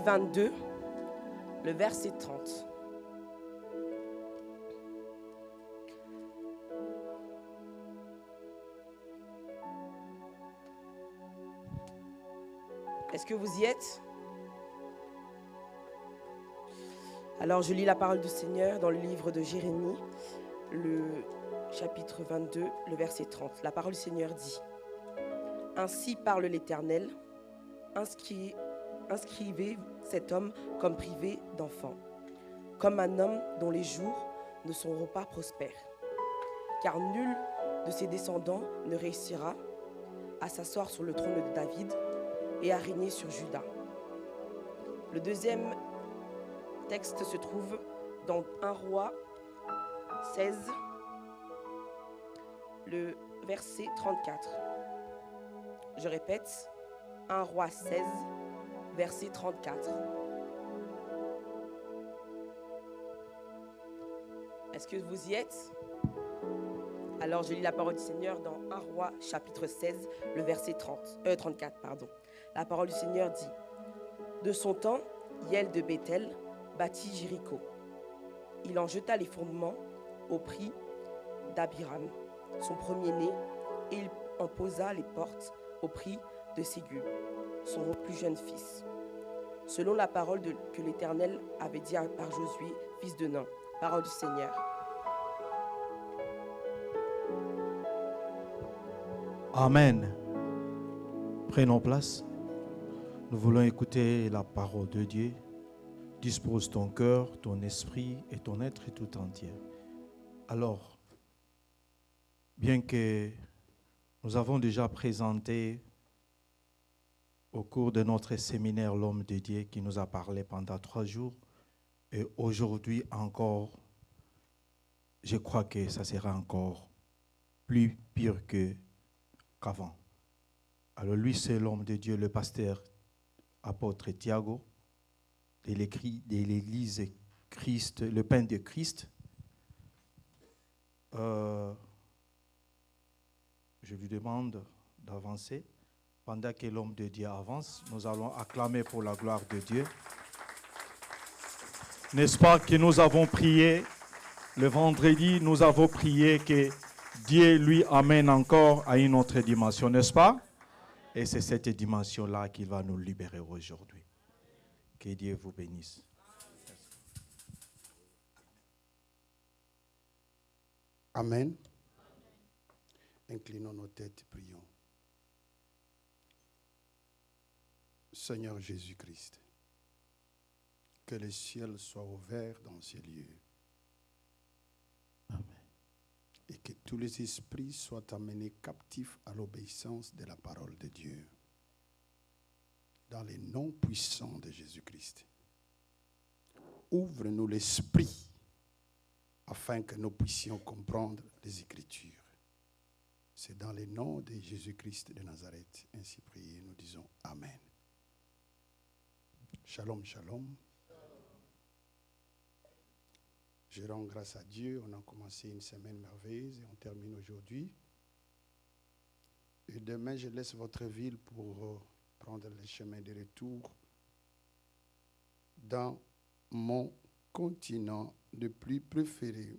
Ésaïe 22, le verset 30. Est-ce que vous y êtes? Alors je lis la parole du Seigneur dans le livre de Jérémie, le chapitre 22, le verset 30. La parole du Seigneur dit: Ainsi parle l'Éternel, inscrivez cet homme comme privé d'enfant, comme un homme dont les jours ne seront pas prospères. Car nul de ses descendants ne réussira à s'asseoir sur le trône de David et à régner sur Juda. Le deuxième texte se trouve dans 1 Roi 16, le verset 34. Je répète, 1 Roi 16, verset 34. Est-ce que vous y êtes? Alors je lis la parole du Seigneur dans 1 Roi chapitre 16, le verset 34. La parole du Seigneur dit: De son temps, Hiel de Béthel bâtit Jéricho. Il en jeta les fondements au prix d'Abiram, son premier-né, et il en posa les portes au prix de Ségub, son plus jeune fils, selon la parole que l'Éternel avait dit par Josué, fils de Nun. Parole du Seigneur. Amen. Prenons place. Nous voulons écouter la parole de Dieu. Dispose ton cœur, ton esprit et ton être tout entier. Alors, bien que nous avons déjà présenté au cours de notre séminaire l'homme de Dieu qui nous a parlé pendant 3 jours, et aujourd'hui encore, je crois que ça sera encore plus pire qu'avant. Alors lui, c'est l'homme de Dieu, le pasteur apôtre Thiago, de l'église Christ, le pain de Christ. Je lui demande d'avancer. Pendant que l'homme de Dieu avance, nous allons acclamer pour la gloire de Dieu. N'est-ce pas que nous avons prié le vendredi, nous avons prié que Dieu lui amène encore à une autre dimension, n'est-ce pas? Et c'est cette dimension-là qu'il va nous libérer aujourd'hui. Que Dieu vous bénisse. Amen. Inclinons nos têtes, prions. Seigneur Jésus-Christ, que le ciel soit ouvert dans ces lieux. Amen. Et que tous les esprits soient amenés captifs à l'obéissance de la parole de Dieu. Dans les noms puissants de Jésus-Christ. Ouvre-nous l'esprit afin que nous puissions comprendre les Écritures. C'est dans les noms de Jésus-Christ de Nazareth, ainsi prié, nous disons Amen. Shalom, shalom. Je rends grâce à Dieu. On a commencé une semaine merveilleuse et on termine aujourd'hui. Et demain, je laisse votre ville pour prendre le chemin de retour dans mon continent le plus préféré,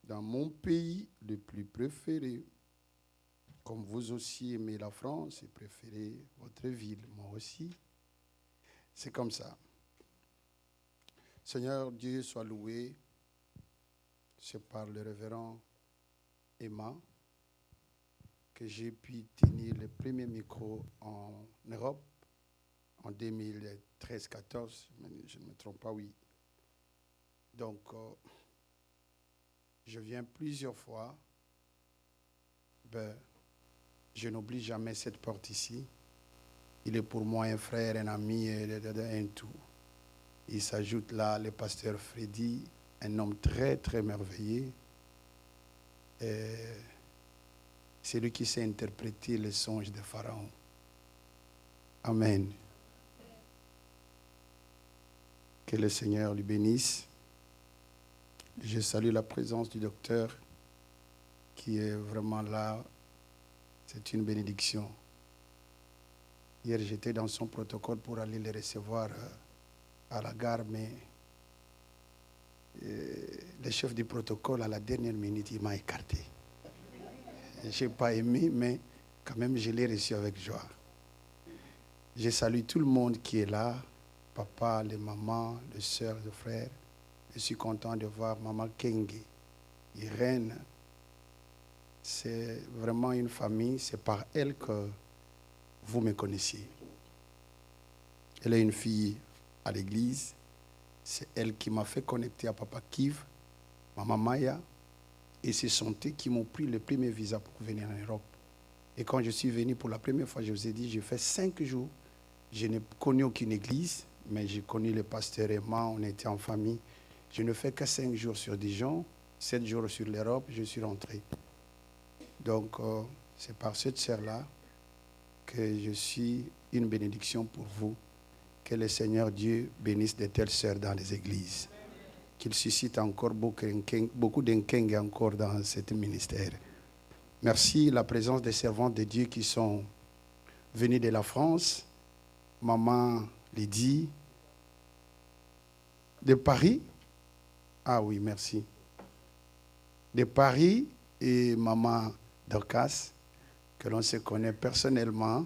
dans mon pays le plus préféré. Comme vous aussi aimez la France et préférez votre ville, moi aussi. C'est comme ça. Seigneur Dieu soit loué. C'est par le révérend Emma que j'ai pu tenir le premier micro en Europe en 2013-14, je ne me trompe pas, oui. Donc, je viens plusieurs fois. Je n'oublie jamais cette porte ici. Il est pour moi un frère, un ami, un tout. Il s'ajoute là le pasteur Freddy, un homme très, très merveilleux. C'est lui qui sait interpréter les songes de Pharaon. Amen. Que le Seigneur lui bénisse. Je salue la présence du docteur qui est vraiment là. C'est une bénédiction. Hier, j'étais dans son protocole pour aller le recevoir à la gare, mais le chef du protocole, à la dernière minute, il m'a écarté. Je n'ai pas aimé, mais quand même, je l'ai reçu avec joie. Je salue tout le monde qui est là, papa, les mamans, les soeurs, les frères. Je suis content de voir maman Kenge, Irène. C'est vraiment une famille, c'est par elle que vous me connaissiez. Elle est une fille à l'église. C'est elle qui m'a fait connecter à papa Kiv, maman Maya. Et c'est son thé qui m'ont pris le premier visa pour venir en Europe. Et quand je suis venu pour la première fois, je vous ai dit, j'ai fait 5 jours. Je n'ai connu aucune église, mais j'ai connu le pasteur Emma, on était en famille. Je ne fais que 5 jours sur Dijon, 7 jours sur l'Europe, je suis rentré. Donc, c'est par cette sœur-là que je suis une bénédiction pour vous. Que le Seigneur Dieu bénisse de telles sœurs dans les églises. Qu'il suscite encore beaucoup d'enkeng encore dans ce ministère. Merci la présence des servantes de Dieu qui sont venus de la France. Maman Lydie. De Paris. Ah oui, merci. De Paris et maman Dorcas, que l'on se connaît personnellement.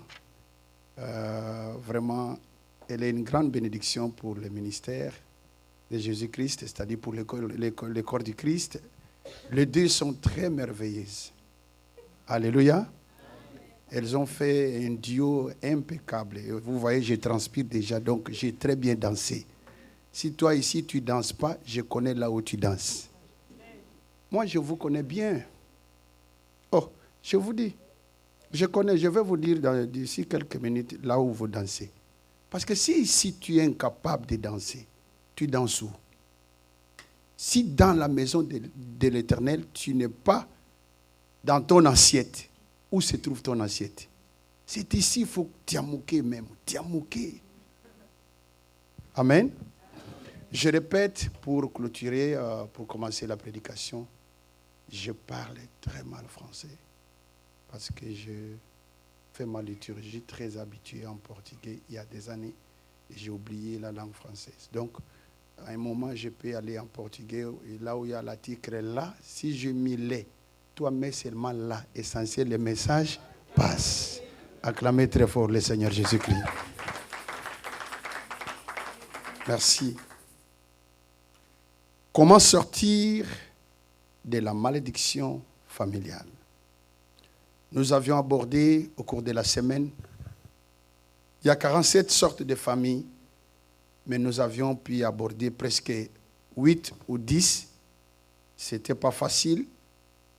Vraiment, elle est une grande bénédiction pour le ministère de Jésus-Christ, c'est-à-dire pour le corps du Christ. Les deux sont très merveilleuses. Alléluia. Elles ont fait un duo impeccable. Et vous voyez, je transpire déjà, donc j'ai très bien dansé. Si toi ici, tu ne danses pas, je connais là où tu danses. Moi, je vous connais bien. Oh, je vous dis, je vais vous dire d'ici quelques minutes là où vous dansez. Parce que si ici tu es incapable de danser, tu danses où? Si dans la maison de l'Éternel, tu n'es pas dans ton assiette, où se trouve ton assiette? C'est ici, il faut tiamouquer même, tiamouquer. Amen. Je répète pour clôturer, pour commencer la prédication, je parle très mal français parce que je fais ma liturgie très habituée en portugais il y a des années et j'ai oublié la langue française. Donc, à un moment, je peux aller en portugais et là où il y a l'article là, si je m'y l'ai, toi mets seulement là, essentiel, le message passe. Acclamez très fort le Seigneur Jésus-Christ. Merci. Comment sortir de la malédiction familiale? Nous avions abordé au cours de la semaine, il y a 47 sortes de familles, mais nous avions pu aborder presque 8 ou 10. Ce n'était pas facile.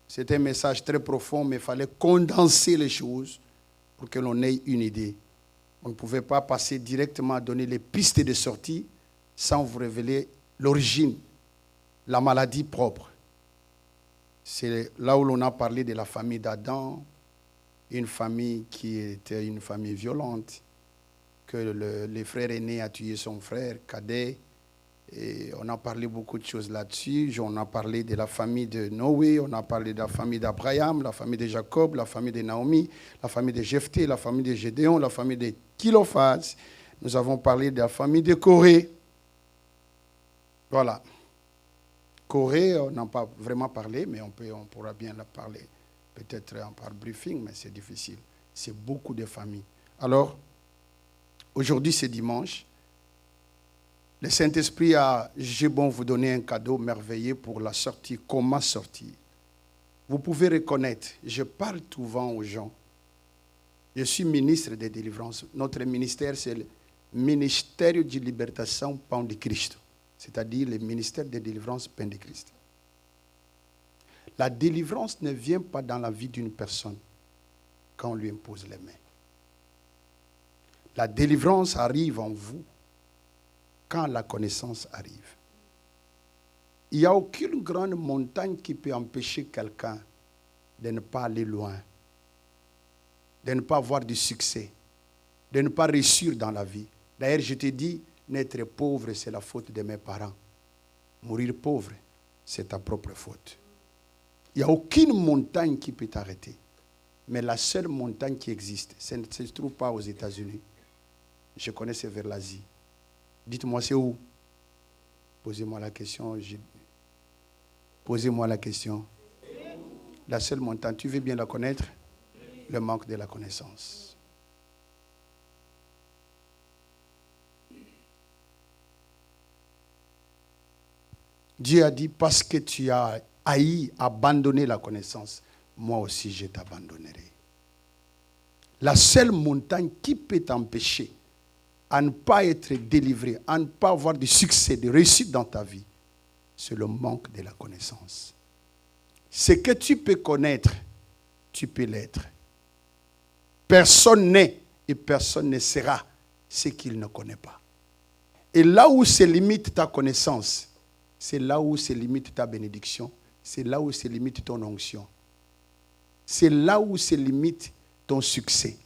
C'était un message très profond, mais il fallait condenser les choses pour que l'on ait une idée. On ne pouvait pas passer directement à donner les pistes de sortie sans vous révéler l'origine, la maladie propre. C'est là où l'on a parlé de la famille d'Adam, une famille qui était une famille violente, que le frère aîné a tué son frère cadet. Et on a parlé beaucoup de choses là-dessus. On a parlé de la famille de Noé, on a parlé de la famille d'Abraham, la famille de Jacob, la famille de Naomi, la famille de Jephthé, la famille de Gédéon, la famille de Kilophaz. Nous avons parlé de la famille de Corée. Voilà. Corée, on n'a pas vraiment parlé, mais on pourra bien la parler. Peut-être par briefing, mais c'est difficile. C'est beaucoup de familles. Alors, aujourd'hui, c'est dimanche. Le Saint-Esprit a jugé bon vous donner un cadeau merveilleux pour la sortie. Comment sortir? Vous pouvez reconnaître, je parle souvent aux gens. Je suis ministre de délivrance. Notre ministère, c'est le Ministério de Libertação Pão de Cristo, c'est-à-dire le ministère de délivrance Pain de Christ. La délivrance ne vient pas dans la vie d'une personne quand on lui impose les mains. La délivrance arrive en vous quand la connaissance arrive. Il n'y a aucune grande montagne qui peut empêcher quelqu'un de ne pas aller loin, de ne pas avoir du succès, de ne pas réussir dans la vie. D'ailleurs, je te dis, naître pauvre, c'est la faute de mes parents. Mourir pauvre, c'est ta propre faute. Il n'y a aucune montagne qui peut t'arrêter. Mais la seule montagne qui existe, ça ne se trouve pas aux États-Unis. Je connais, c'est vers l'Asie. Dites-moi, c'est où? Posez-moi la question. Posez-moi la question. La seule montagne, tu veux bien la connaître? Le manque de la connaissance. Dieu a dit, parce que tu as haï, abandonné la connaissance, moi aussi je t'abandonnerai. La seule montagne qui peut t'empêcher à ne pas être délivré, à ne pas avoir de succès, de réussite dans ta vie, c'est le manque de la connaissance. Ce que tu peux connaître, tu peux l'être. Personne n'est et personne ne sera ce qu'il ne connaît pas. Et là où se limite ta connaissance, c'est là où se limite ta bénédiction, c'est là où se limite ton onction. C'est là où se limite ton succès.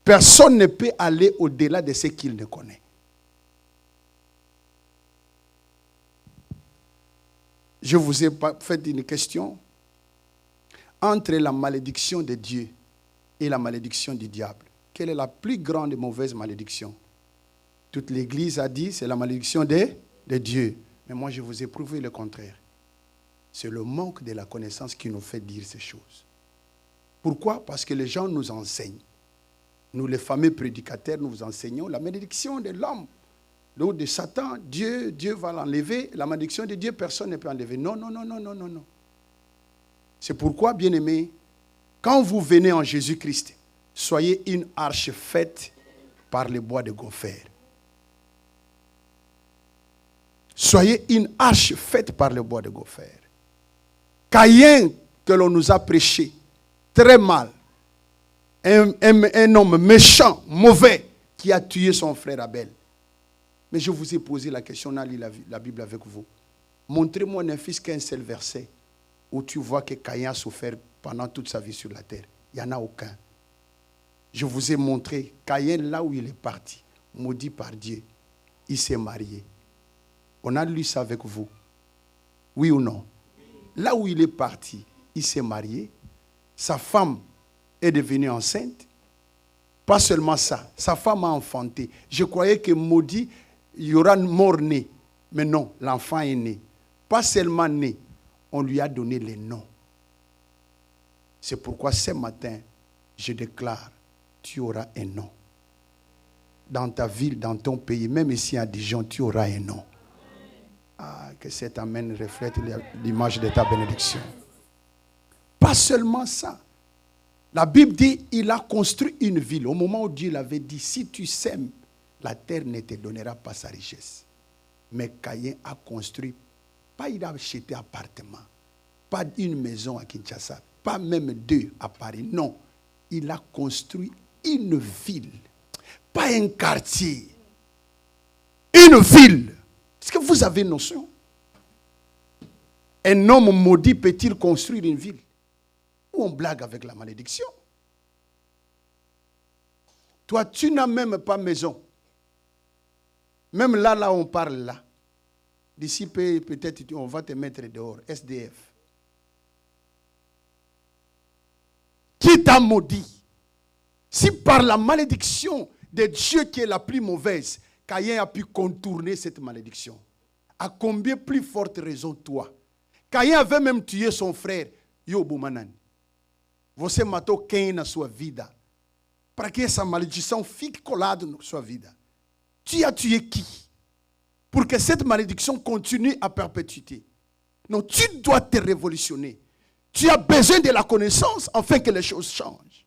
Personne ne peut aller au-delà de ce qu'il ne connaît. Je vous ai fait une question. Entre la malédiction de Dieu et la malédiction du diable, quelle est la plus grande et mauvaise malédiction? Toute l'Église a dit c'est la malédiction de Dieu. Mais moi, je vous ai prouvé le contraire. C'est le manque de la connaissance qui nous fait dire ces choses. Pourquoi? Parce que les gens nous enseignent. Nous, les fameux prédicateurs, nous vous enseignons la malédiction de l'homme. Donc de Satan, Dieu va l'enlever. La malédiction de Dieu, personne ne peut enlever. Non, non, non, non, non, non, non. C'est pourquoi, bien-aimés, quand vous venez en Jésus-Christ, soyez une arche faite par le bois de gopher. Soyez une arche faite par le bois de gopher. Caïn, que l'on nous a prêché, très mal, un homme méchant, mauvais, qui a tué son frère Abel. Mais je vous ai posé la question, on a lu la Bible avec vous. Montrez-moi un fils qu'un seul verset où tu vois que Caïn a souffert pendant toute sa vie sur la terre. Il n'y en a aucun. Je vous ai montré Caïn, là où il est parti, maudit par Dieu, il s'est marié. On a lu ça avec vous. Oui ou non? Là où il est parti, il s'est marié. Sa femme est devenue enceinte. Pas seulement ça, sa femme a enfanté. Je croyais que maudit, il y aura mort-né. Mais non, l'enfant est né. Pas seulement né, on lui a donné les noms. C'est pourquoi ce matin, je déclare, tu auras un nom. Dans ta ville, dans ton pays, même ici à Dijon, tu auras un nom. Ah, que cet amen reflète l'image de ta bénédiction. Pas seulement ça. La Bible dit, il a construit une ville. Au moment où Dieu l'avait dit, si tu sèmes, la terre ne te donnera pas sa richesse. Mais Caïn a construit, pas il a acheté un appartement, pas une maison à Kinshasa, pas même deux à Paris. Non, il a construit une ville, pas un quartier, une ville. Est-ce que vous avez notion? Un homme maudit peut-il construire une ville? Ou on blague avec la malédiction? Toi, tu n'as même pas maison. Même là on parle là. D'ici peut-être on va te mettre dehors, SDF. Qui t'a maudit? Si par la malédiction de Dieu qui est la plus mauvaise, Caïn a pu contourner cette malédiction. À combien plus forte raison toi? Caïn avait même tué son frère, Yobumanan. Você matou quem na sua vida? Para que essa maldição fique colada na sua vida? Tu as tué qui? Pour que cette malédiction continue à perpétuité. Non, tu dois te révolutionner. Tu as besoin de la connaissance afin que les choses changent.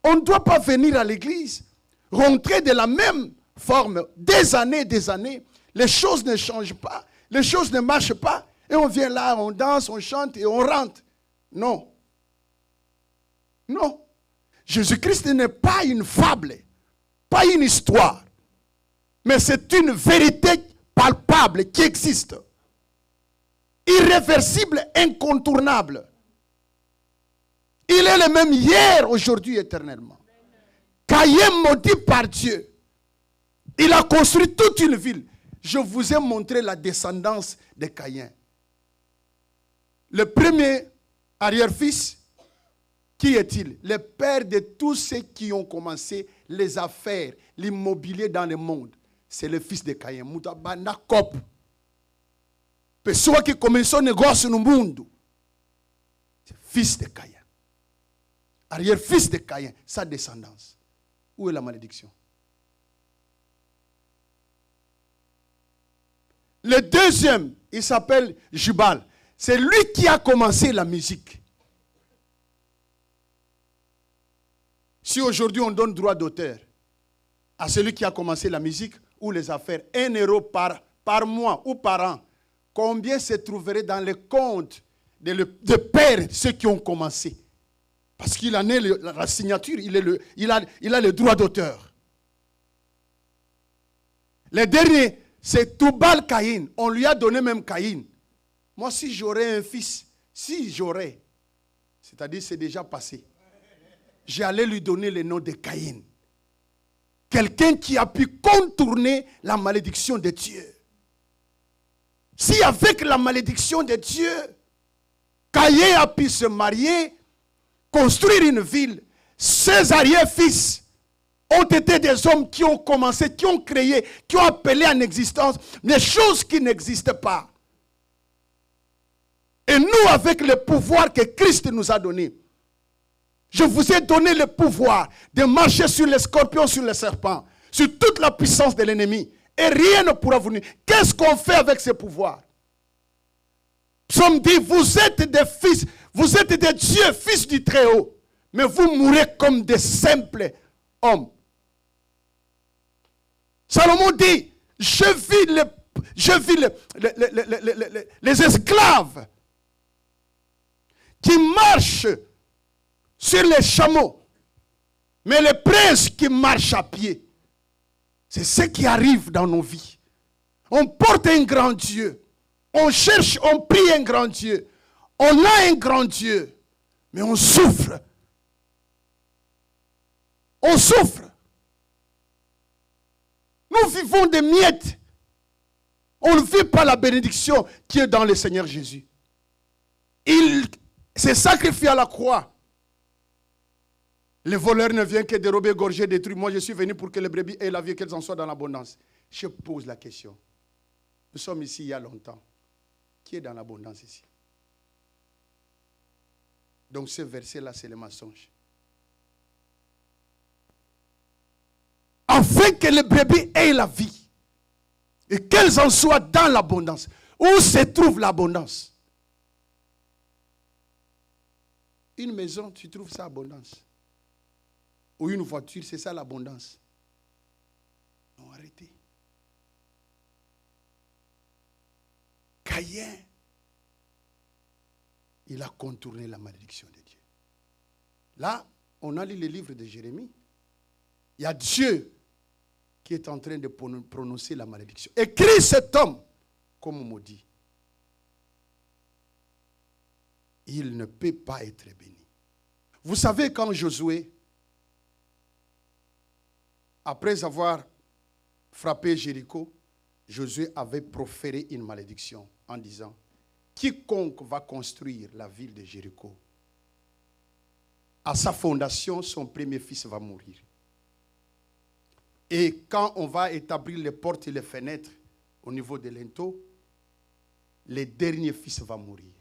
On ne doit pas venir à l'église, rentrer de la même forme, des années, les choses ne changent pas, les choses ne marchent pas, et on vient là, on danse, on chante et on rentre. Non. Non. Jésus-Christ n'est pas une fable, pas une histoire, mais c'est une vérité palpable qui existe. Irréversible, incontournable. Il est le même hier, aujourd'hui, éternellement. Caïn maudit par Dieu. Il a construit toute une ville. Je vous ai montré la descendance de Caïn. Le premier arrière-fils Qui est-il? Le père de tous ceux qui ont commencé les affaires, l'immobilier dans le monde. C'est le fils de Caïn. Mutabana Kop. Pessoa que começou o negócio no mundo. C'est fils de Caïn. Arrière-fils de Caïn, sa descendance. Où est la malédiction? Le deuxième, il s'appelle Jubal. C'est lui qui a commencé la musique. Si aujourd'hui on donne droit d'auteur à celui qui a commencé la musique ou les affaires, 1 euro par mois ou par an, combien se trouverait dans le compte de père ceux qui ont commencé? Parce qu'il en est la signature, il a le droit d'auteur. Le dernier, c'est Tubal Caïn. On lui a donné même Caïn. Moi, si j'aurais un fils, c'est-à-dire c'est déjà passé, j'allais lui donner le nom de Caïn. Quelqu'un qui a pu contourner la malédiction de Dieu. Si avec la malédiction de Dieu, Caïn a pu se marier, construire une ville, ses arrière-fils ont été des hommes qui ont commencé, qui ont créé, qui ont appelé en existence des choses qui n'existent pas. Et nous, avec le pouvoir que Christ nous a donné, je vous ai donné le pouvoir de marcher sur les scorpions, sur les serpents, sur toute la puissance de l'ennemi. Et rien ne pourra vous nuire. Qu'est-ce qu'on fait avec ce pouvoir? Psaume dit, vous êtes des fils, vous êtes des dieux, fils du Très-Haut. Mais vous mourrez comme des simples hommes. Salomon dit, je vis les esclaves qui marchent sur les chameaux, mais les princes qui marchent à pied. C'est ce qui arrive dans nos vies. On porte un grand Dieu. On cherche, on prie un grand Dieu. On a un grand Dieu. Mais on souffre. On souffre. Nous vivons des miettes. On ne vit pas la bénédiction qui est dans le Seigneur Jésus. Il s'est sacrifié à la croix. Le voleur ne vient que dérober, égorger, détruire. Moi, je suis venu pour que les brebis aient la vie, qu'elles en soient dans l'abondance. Je pose la question. Nous sommes ici il y a longtemps. Qui est dans l'abondance ici? Donc ce verset-là, c'est le mensonge. Afin que les brebis aient la vie et qu'elles en soient dans l'abondance. Où se trouve l'abondance? Une maison, tu trouves ça abondance. Ou une voiture, c'est ça l'abondance. Non, arrêtez. Caïn, il a contourné la malédiction de Dieu. Là, on a lu le livre de Jérémie. Il y a Dieu qui est en train de prononcer la malédiction. Écris cet homme comme maudit. Il ne peut pas être béni. Vous savez, quand Josué, après avoir frappé Jéricho, Josué avait proféré une malédiction en disant, quiconque va construire la ville de Jéricho, à sa fondation, son premier fils va mourir. Et quand on va établir les portes et les fenêtres au niveau de linteau, le dernier fils va mourir.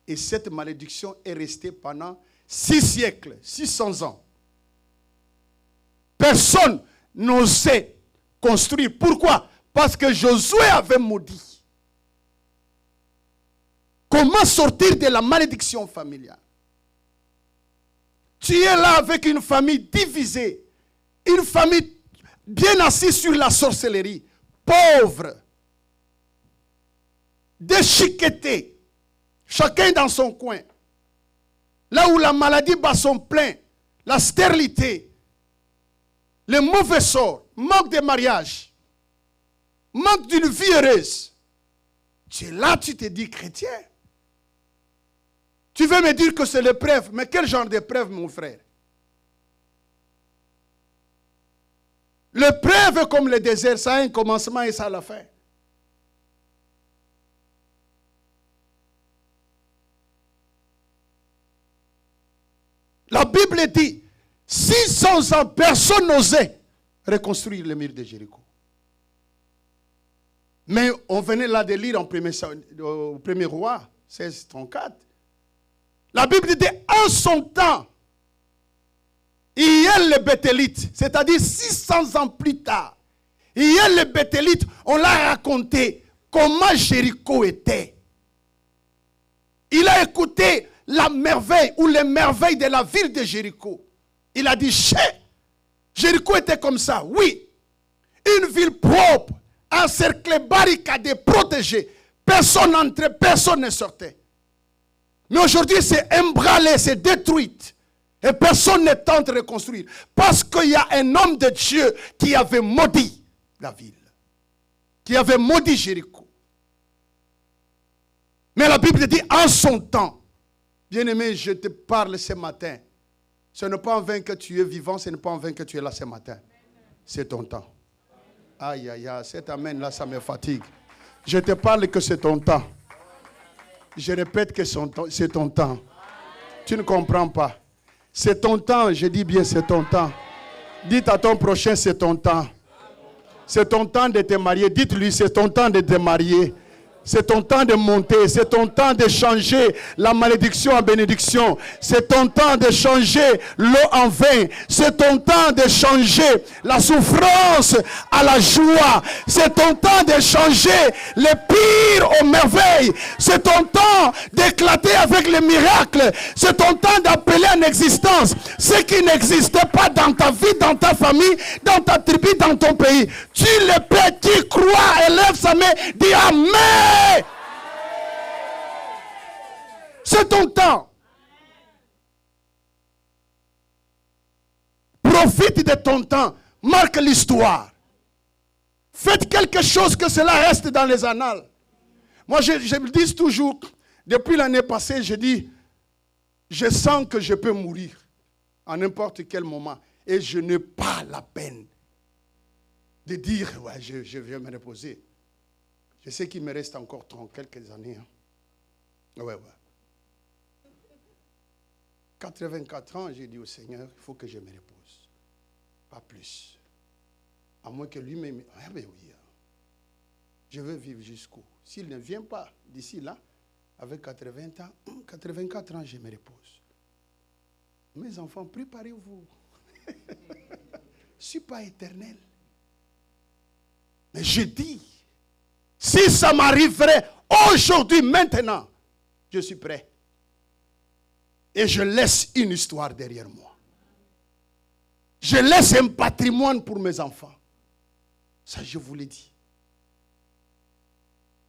Et cette malédiction est restée pendant 6 siècles, 600 ans. Personne n'osait construire. Pourquoi? Parce que Josué avait maudit. Comment sortir de la malédiction familiale? Tu es là avec une famille divisée. Une famille bien assise sur la sorcellerie. Pauvre. Déchiquetée. Chacun dans son coin. Là où la maladie bat son plein. La stérilité. Le mauvais sort. Manque de mariage. Manque d'une vie heureuse. Tu es là, tu te dis chrétien. Tu veux me dire que c'est l'épreuve. Mais quel genre d'épreuve, mon frère? L'épreuve est comme le désert, ça a un commencement et ça a la fin. Bible dit, 600 ans, personne n'osait reconstruire le mur de Jéricho. Mais on venait là de lire au premier roi, 16-34. La Bible dit, en son temps, il y a les Béthélites, c'est-à-dire 600 ans plus tard, il y a les Béthélites, on l'a raconté comment Jéricho était. Il a écouté la merveille ou les merveilles de la ville de Jéricho. Il a dit, Jéricho était comme ça, oui. Une ville propre, encerclée, barricadée, protégée. Personne n'entrait, personne ne sortait. Mais aujourd'hui, c'est emballé, c'est détruit. Et personne ne tente de reconstruire. Parce qu'il y a un homme de Dieu qui avait maudit la ville. Qui avait maudit Jéricho. Mais la Bible dit, en son temps, bien-aimé, je te parle ce matin. Ce n'est pas en vain que tu es vivant, ce n'est pas en vain que tu es là ce matin. C'est ton temps. Aïe, aïe, aïe, cet amen là, ça me fatigue. Je te parle que c'est ton temps. Je répète que c'est ton temps. Tu ne comprends pas. C'est ton temps, je dis bien c'est ton temps. Dites à ton prochain, c'est ton temps. C'est ton temps de te marier. Dites-lui, c'est ton temps de te marier. C'est ton temps de monter. C'est ton temps de changer la malédiction en bénédiction. C'est ton temps de changer l'eau en vin. C'est ton temps de changer la souffrance à la joie. C'est ton temps de changer les pires aux merveilles. C'est ton temps d'éclater avec les miracles. C'est ton temps d'appeler en existence ce qui n'existait pas dans ta vie, dans ta famille, dans ta tribu, dans ton pays. Tu le peux, qui croit, élève sa main, dis Amen. C'est ton temps. Profite de ton temps. Marque l'histoire. Faites quelque chose que cela reste dans les annales. Moi, je me dis toujours, depuis l'année passée, je dis, je sens que je peux mourir à n'importe quel moment. Et je n'ai pas la peine de dire, ouais, je vais me reposer. Je sais qu'il me reste encore quelques années. Hein. Ouais. 84 ans, j'ai dit au Seigneur, il faut que je me repose. Pas plus. À moins que lui-même... Ah ben oui. Je veux vivre jusqu'où. S'il ne vient pas d'ici là, avec 84 ans, je me repose. Mes enfants, préparez-vous. Je ne suis pas éternel. Mais je dis, si ça m'arriverait aujourd'hui, maintenant, je suis prêt. Et je laisse une histoire derrière moi. Je laisse un patrimoine pour mes enfants. Ça, je vous l'ai dit.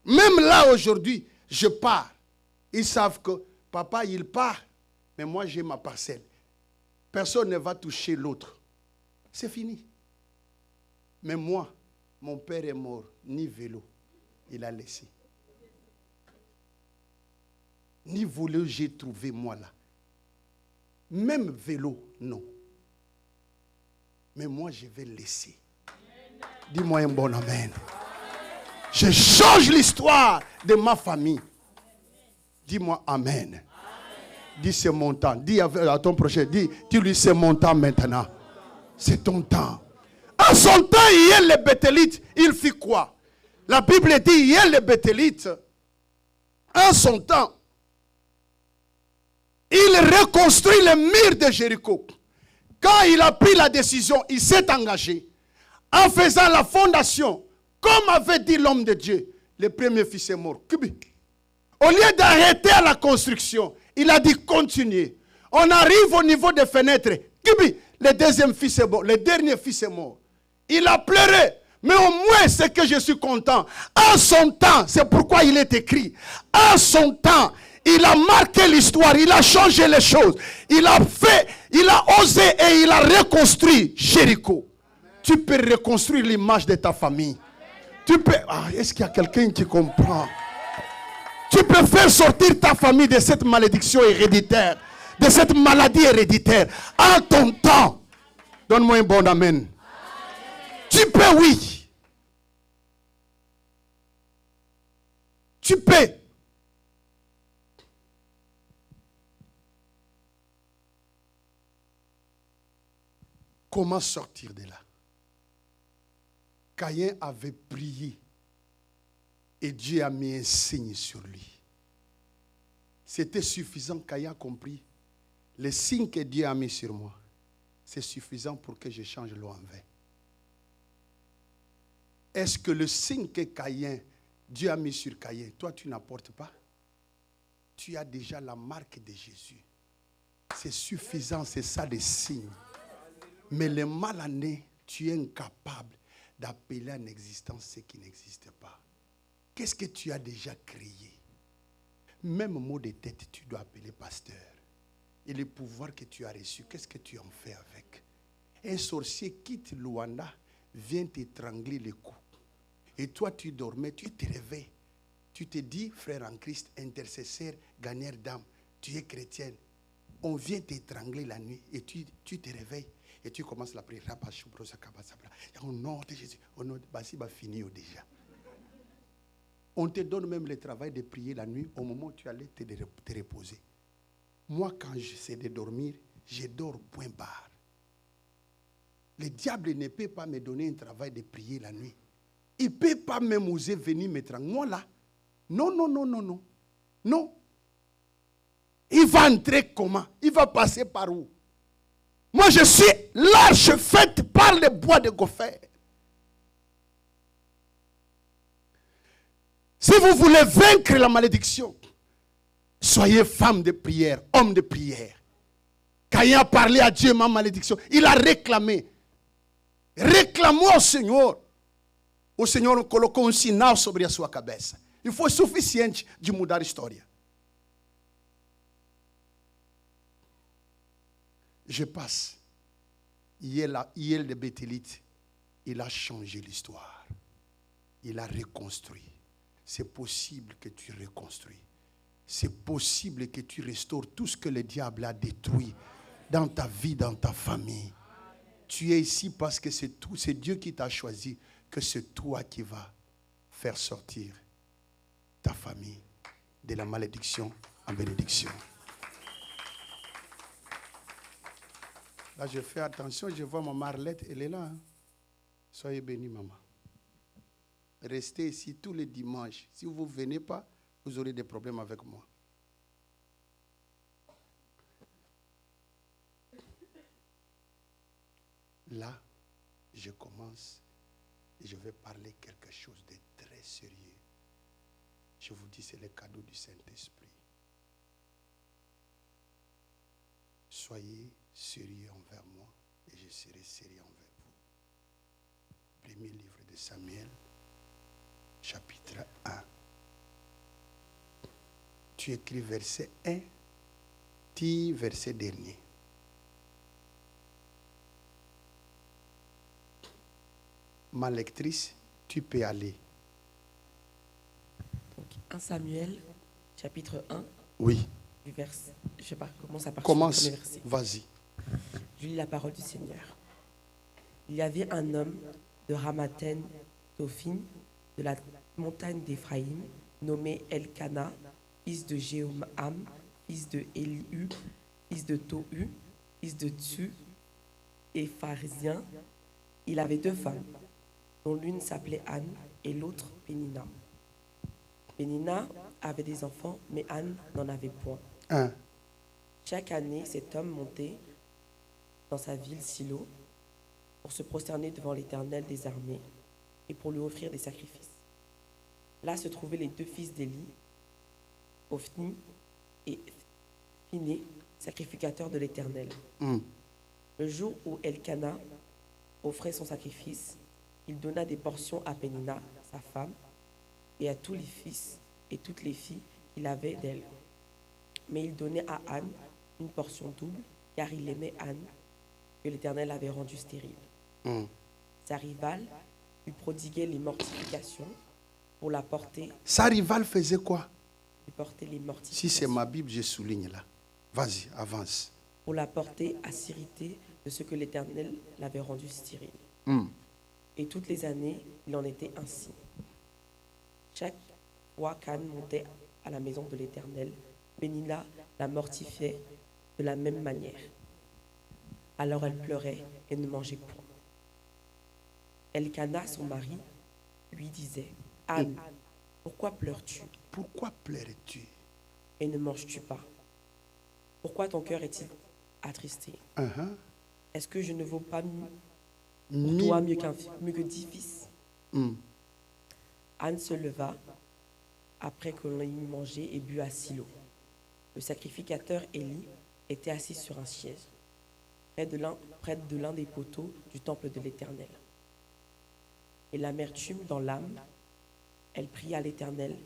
Même là, aujourd'hui, je pars. Ils savent que papa, il part. Mais moi, j'ai ma parcelle. Personne ne va toucher l'autre. C'est fini. Mais moi, mon père est mort. Ni vélo, il a laissé. Ni vélo, j'ai trouvé moi là. Même vélo, non. Mais moi, je vais laisser. Dis-moi un bon amen. Je change l'histoire de ma famille. Dis-moi amen. Dis c'est mon temps. Dis à ton prochain, dis-lui c'est mon temps maintenant. C'est ton temps. En son temps, il y a les Béthélites. Il fit quoi? La Bible dit, il y a les Béthélites. En son temps, il reconstruit le mur de Jéricho. Quand il a pris la décision, il s'est engagé en faisant la fondation, comme avait dit l'homme de Dieu. Le premier fils est mort. Au lieu d'arrêter à la construction, il a dit continuez. On arrive au niveau des fenêtres. Le deuxième fils est mort. Le dernier fils est mort. Il a pleuré. Mais au moins, c'est que je suis content. En son temps, c'est pourquoi il est écrit. En son temps, il a marqué l'histoire. Il a changé les choses. Il a fait, il a osé et il a reconstruit Jéricho. Tu peux reconstruire l'image de ta famille. Tu peux... est-ce qu'il y a quelqu'un qui comprend? Tu peux faire sortir ta famille de cette malédiction héréditaire, de cette maladie héréditaire, en ton temps. Donne-moi un bon amen. Tu peux, oui. Tu peux. Comment sortir de là? Caïn avait prié et Dieu a mis un signe sur lui. C'était suffisant. Caïn a compris. Le signe que Dieu a mis sur moi, c'est suffisant pour que je change l'eau en vin. Est-ce que le signe que Dieu a mis sur Caïn, toi tu n'apportes pas? Tu as déjà la marque de Jésus. C'est suffisant, c'est ça le signe. Mais le mal-né, tu es incapable d'appeler en existence ce qui n'existe pas. Qu'est-ce que tu as déjà créé? Même mot de tête, tu dois appeler pasteur. Et le pouvoir que tu as reçu, qu'est-ce que tu en fais avec? Un sorcier quitte Luanda, vient t'étrangler le cou. Et toi, tu dormais, tu te réveilles. Tu te dis, frère en Christ, intercesseur, gagneur d'âme, tu es chrétienne. On vient t'étrangler la nuit et tu te réveilles. Et tu commences la prière. Au nom de Jésus. Au nom de Bassi, va finir déjà. On te donne même le travail de prier la nuit au moment où tu allais te reposer. Moi, quand j'essaie de dormir, je dors point barre. Le diable ne peut pas me donner un travail de prier la nuit. Il ne peut pas même oser venir me trangler. Moi là, non. Non. Il va entrer comment? Il va passer par où? Moi, je suis l'arche faite par le bois de gopher. Si vous voulez vaincre la malédiction, soyez femme de prière, homme de prière. Caïn a parlé à Dieu, ma malédiction. Il a réclamé. Réclamons au Senhor. O Senhor colocou um sinal sobre a sua cabeça. E foi suficiente de mudar a história. Je passe. Hiel de Bétélite, il a changé l'histoire. Il a reconstruit. C'est possible que tu reconstruis. C'est possible que tu restaures tout ce que le diable a détruit dans ta vie, dans ta famille. Tu es ici parce que c'est Dieu qui t'a choisi, que c'est toi qui vas faire sortir ta famille de la malédiction en bénédiction. Là, je fais attention, je vois maman Arlette, elle est là. Hein? Soyez bénis, maman. Restez ici tous les dimanches. Si vous ne venez pas, vous aurez des problèmes avec moi. Là, je commence et je vais parler quelque chose de très sérieux. Je vous dis, c'est le cadeau du Saint-Esprit. Soyez sérieux envers moi et je serai sérieux envers vous. Premier livre de Samuel, chapitre 1. Tu écris verset 1, dis verset dernier. Ma lectrice, tu peux aller. Donc, 1 Samuel, chapitre 1. Oui. Du verset, je ne sais pas comment ça part. Commence, vas-y. Je lis la parole du Seigneur. Il y avait un homme de Ramathaim Tophim, de la montagne d'Éphraïm, nommé Elkana, fils de Jéhoam, fils de Elihu, fils de Tohu, fils de Tsu, et pharisien. Il avait 2 femmes, dont l'une s'appelait Anne et l'autre Pénina. Pénina avait des enfants, mais Anne n'en avait point. Chaque année, cet homme montait dans sa ville Silo pour se prosterner devant l'Éternel des armées et pour lui offrir des sacrifices. Là se trouvaient les 2 fils d'Élie, Ophni et Phiné, sacrificateurs de l'Éternel. Le jour où Elkana offrait son sacrifice, il donna des portions à Pénina, sa femme, et à tous les fils et toutes les filles qu'il avait d'elle. Mais il donnait à Anne une portion double, car il aimait Anne, que l'Éternel avait rendue stérile. Sa rivale lui prodiguait les mortifications pour la porter. Sa rivale faisait quoi? Lui porter les mortifications. Si c'est ma Bible, je souligne là. Vas-y, avance. Pour la porter à s'irriter de ce que l'Éternel l'avait rendu stérile. Et toutes les années, il en était ainsi. Chaque fois qu'Anne montait à la maison de l'Éternel, Pénina la mortifiait de la même manière. Alors elle pleurait et ne mangeait point. Elkana, son mari, lui disait, Anne, pourquoi pleures-tu Pourquoi pleurais-tu? et ne manges-tu pas? Pourquoi ton cœur est-il attristé? Est-ce que je ne vaux pas pour toi mieux que 10 fils? Anne se leva après que l'on ait mangé et bu à Silo. Le sacrificateur Élie était assis sur un siège, près de l'un des poteaux du temple de l'Éternel. Et l'amertume dans l'âme, elle pria l'Éternel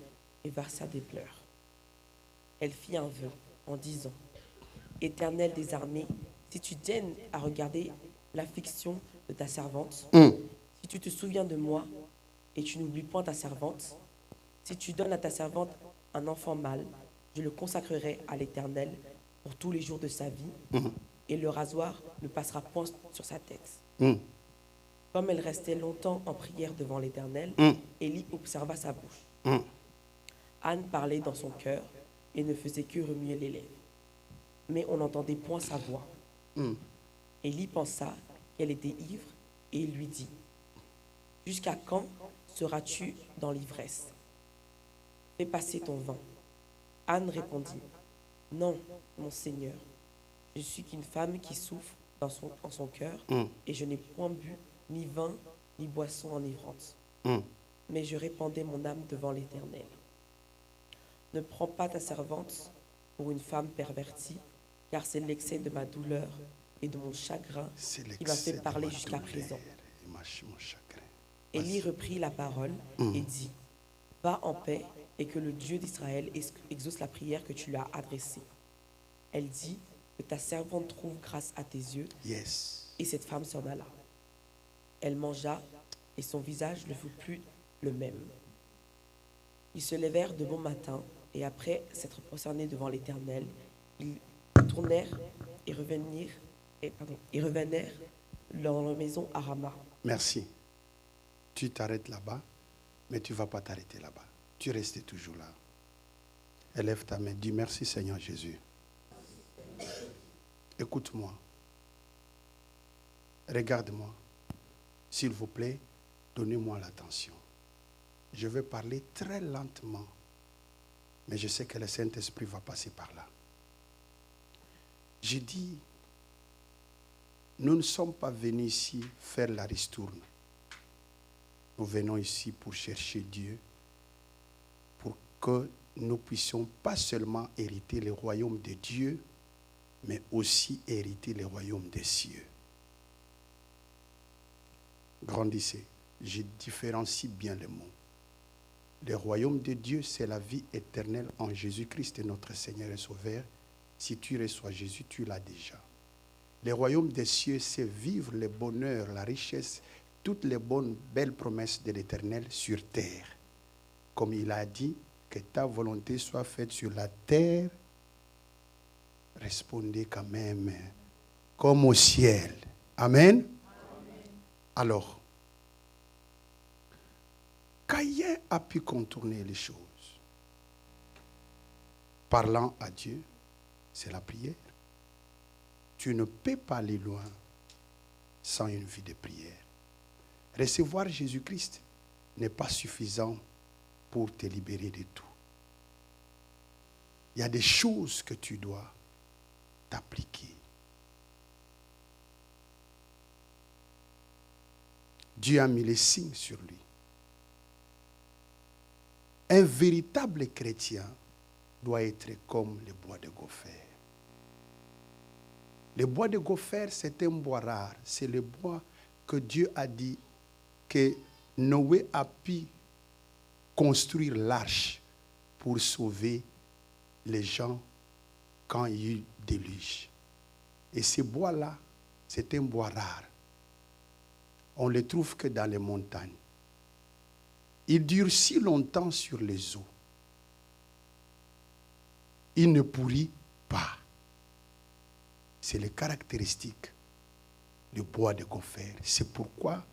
et versa des pleurs. Elle fit un vœu en disant, Éternel des armées, si tu daignes à regarder l'affliction de ta servante, si tu te souviens de moi et tu n'oublies point ta servante, si tu donnes à ta servante un enfant mâle, je le consacrerai à l'Éternel pour tous les jours de sa vie, et le rasoir ne passera point sur sa tête. Comme elle restait longtemps en prière devant l'Éternel, Élie observa sa bouche. Anne parlait dans son cœur et ne faisait que remuer les lèvres. Mais on n'entendait point sa voix. Élie pensa qu'elle était ivre et il lui dit, « Jusqu'à quand seras-tu dans l'ivresse? Fais passer ton vin. » Anne répondit, « Non, mon Seigneur, je suis qu'une femme qui souffre en son cœur, et je n'ai point bu ni vin ni boisson enivrante. Mais je répandais mon âme devant l'Éternel. Ne prends pas ta servante pour une femme pervertie, car c'est l'excès de ma douleur et de mon chagrin qui m'a fait parler jusqu'à présent. » Élie reprit la parole et dit, « Va en paix et que le Dieu d'Israël exauce la prière que tu lui as adressée. » Elle dit, « Que ta servante trouve grâce à tes yeux. » Et cette femme s'en alla. Elle mangea et son visage ne fut plus le même. Ils se levèrent de bon matin et après s'être prosternés devant l'Éternel, ils tournèrent et revenirent dans leur maison à Rama. Merci. Tu t'arrêtes là-bas, mais tu ne vas pas t'arrêter là-bas. Tu restes toujours là. Élève ta main, dis merci Seigneur Jésus. Écoute-moi. Regarde-moi. S'il vous plaît, donnez-moi l'attention. Je vais parler très lentement, mais je sais que le Saint-Esprit va passer par là. J'ai dit, nous ne sommes pas venus ici faire la ristourne. Nous venons ici pour chercher Dieu, pour que nous puissions pas seulement hériter le royaume de Dieu, mais aussi hériter le royaume des cieux. Grandissez. Je différencie bien les mots. Le royaume de Dieu, c'est la vie éternelle en Jésus-Christ, notre Seigneur et Sauveur. Si tu reçois Jésus, tu l'as déjà. Le royaume des cieux, c'est vivre le bonheur, la richesse, toutes les bonnes, belles promesses de l'Éternel sur terre. Comme il a dit, que ta volonté soit faite sur la terre, répondez quand même, comme au ciel. Amen. Alors, Caïn a pu contourner les choses. Parlant à Dieu, c'est la prière. Tu ne peux pas aller loin sans une vie de prière. Recevoir Jésus-Christ n'est pas suffisant pour te libérer de tout. Il y a des choses que tu dois t'appliquer. Dieu a mis les signes sur lui. Un véritable chrétien doit être comme le bois de gopher. Le bois de gopher, c'est un bois rare. C'est le bois que Dieu a dit que Noé a pu construire l'arche pour sauver les gens quand il y a eu déluge. Et ce bois-là, c'est un bois rare. On ne le trouve que dans les montagnes. Il dure si longtemps sur les eaux. Il ne pourrit pas. C'est les caractéristiques du bois de gopher. C'est pourquoi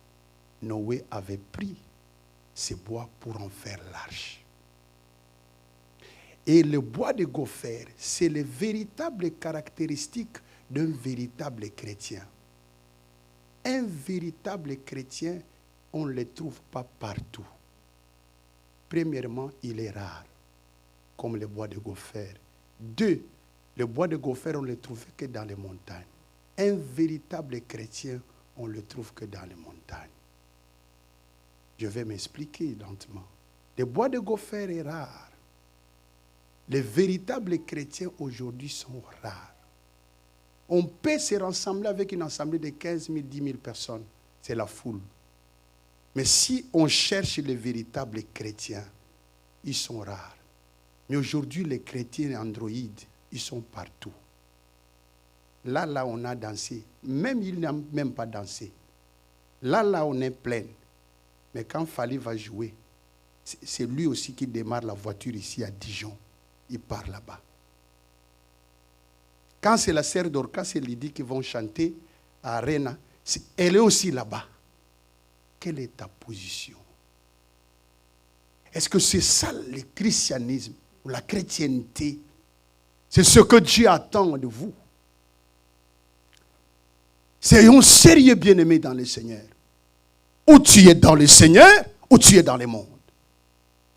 Noé avait pris ce bois pour en faire l'arche. Et le bois de gopher, c'est les véritables caractéristiques d'un véritable chrétien. Un véritable chrétien, on ne le trouve pas partout. Premièrement, il est rare, comme le bois de gopher. 2, le bois de gopher, on ne le trouve que dans les montagnes. Un véritable chrétien, on ne le trouve que dans les montagnes. Je vais m'expliquer lentement. Le bois de gopher est rare. Les véritables chrétiens aujourd'hui sont rares. On peut se rassembler avec une assemblée de 15 000, 10 000 personnes. C'est la foule. Mais si on cherche les véritables chrétiens, ils sont rares. Mais aujourd'hui, les chrétiens androïdes, ils sont partout. Là, on a dansé. Même ils n'ont même pas dansé. Là, on est plein. Mais quand Fali va jouer, c'est lui aussi qui démarre la voiture ici à Dijon. Il part là-bas. Quand c'est la sœur Dorcas et Lydie qui vont chanter à Arena, elle est aussi là-bas. Quelle est ta position? Est-ce que c'est ça le christianisme ou la chrétienté? C'est ce que Dieu attend de vous. Soyons sérieux, bien-aimés dans le Seigneur. Ou tu es dans le Seigneur, ou tu es dans le monde.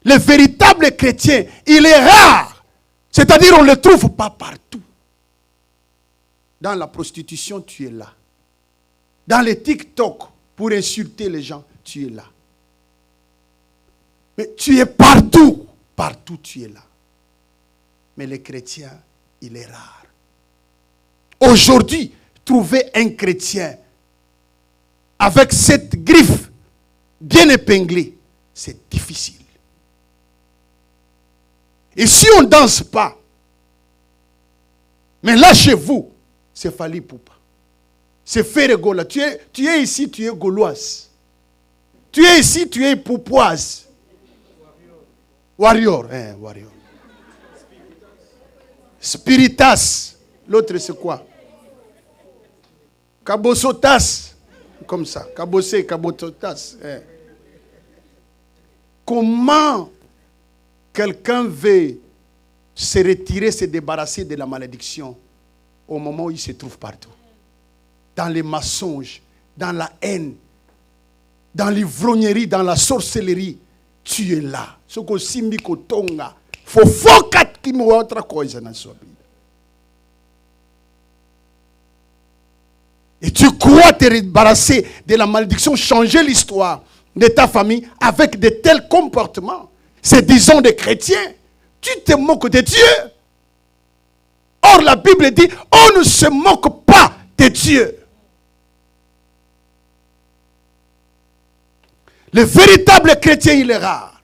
Le véritable chrétien, il est rare. C'est-à-dire, on ne le trouve pas partout. Dans la prostitution, tu es là. Dans les TikTok, pour insulter les gens, tu es là. Mais tu es partout. Partout, tu es là. Mais le chrétien, il est rare. Aujourd'hui, trouver un chrétien avec cette griffe bien épinglée, c'est difficile. Et si on ne danse pas, mais là chez vous, c'est Fali Poupa. C'est Ferregola. Tu es ici, tu es gauloise. Tu es ici, tu es poupoise. Warrior. Warrior. Spiritas. L'autre c'est quoi? Kabosotas. Comme ça. Kabosé, Kabosotas. Comment quelqu'un veut se retirer, se débarrasser de la malédiction au moment où il se trouve partout? Dans les mensonges, dans la haine, dans l'ivrognerie, dans la sorcellerie, tu es là. Ce que Simbi Kotonga, faut focat qui me voit autre chose dans sa vie. Et tu crois te débarrasser de la malédiction, changer l'histoire de ta famille avec de tels comportements. C'est disons des chrétiens. Tu te moques de Dieu. Or la Bible dit, on ne se moque pas de Dieu. Le véritable chrétien, il est rare.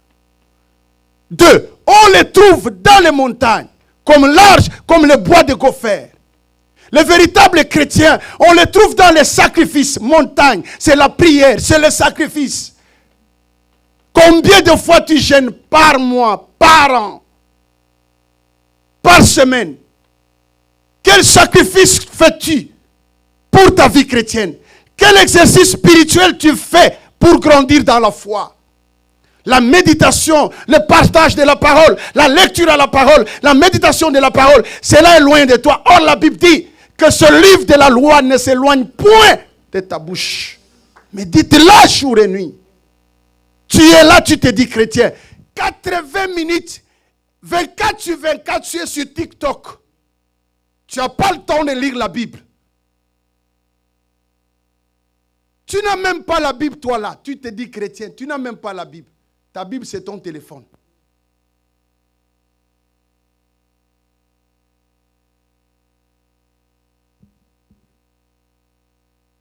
2, on les trouve dans les montagnes, comme l'arche, comme le bois de gopher. Le véritable chrétien, on le trouve dans les sacrifices, montagnes. C'est la prière, c'est le sacrifice. Combien de fois tu jeûnes par mois, par an, par semaine? Quel sacrifice fais-tu pour ta vie chrétienne? Quel exercice spirituel tu fais pour grandir dans la foi? La méditation, le partage de la parole, la lecture à la parole, la méditation de la parole, cela est loin de toi. Or, la Bible dit que ce livre de la loi ne s'éloigne point de ta bouche. Mais dites-la jour et nuit. Tu es là, tu te dis chrétien. 80 minutes, 24 sur 24, tu es sur TikTok. Tu n'as pas le temps de lire la Bible. Tu n'as même pas la Bible, toi là. Tu te dis chrétien, tu n'as même pas la Bible. Ta Bible, c'est ton téléphone.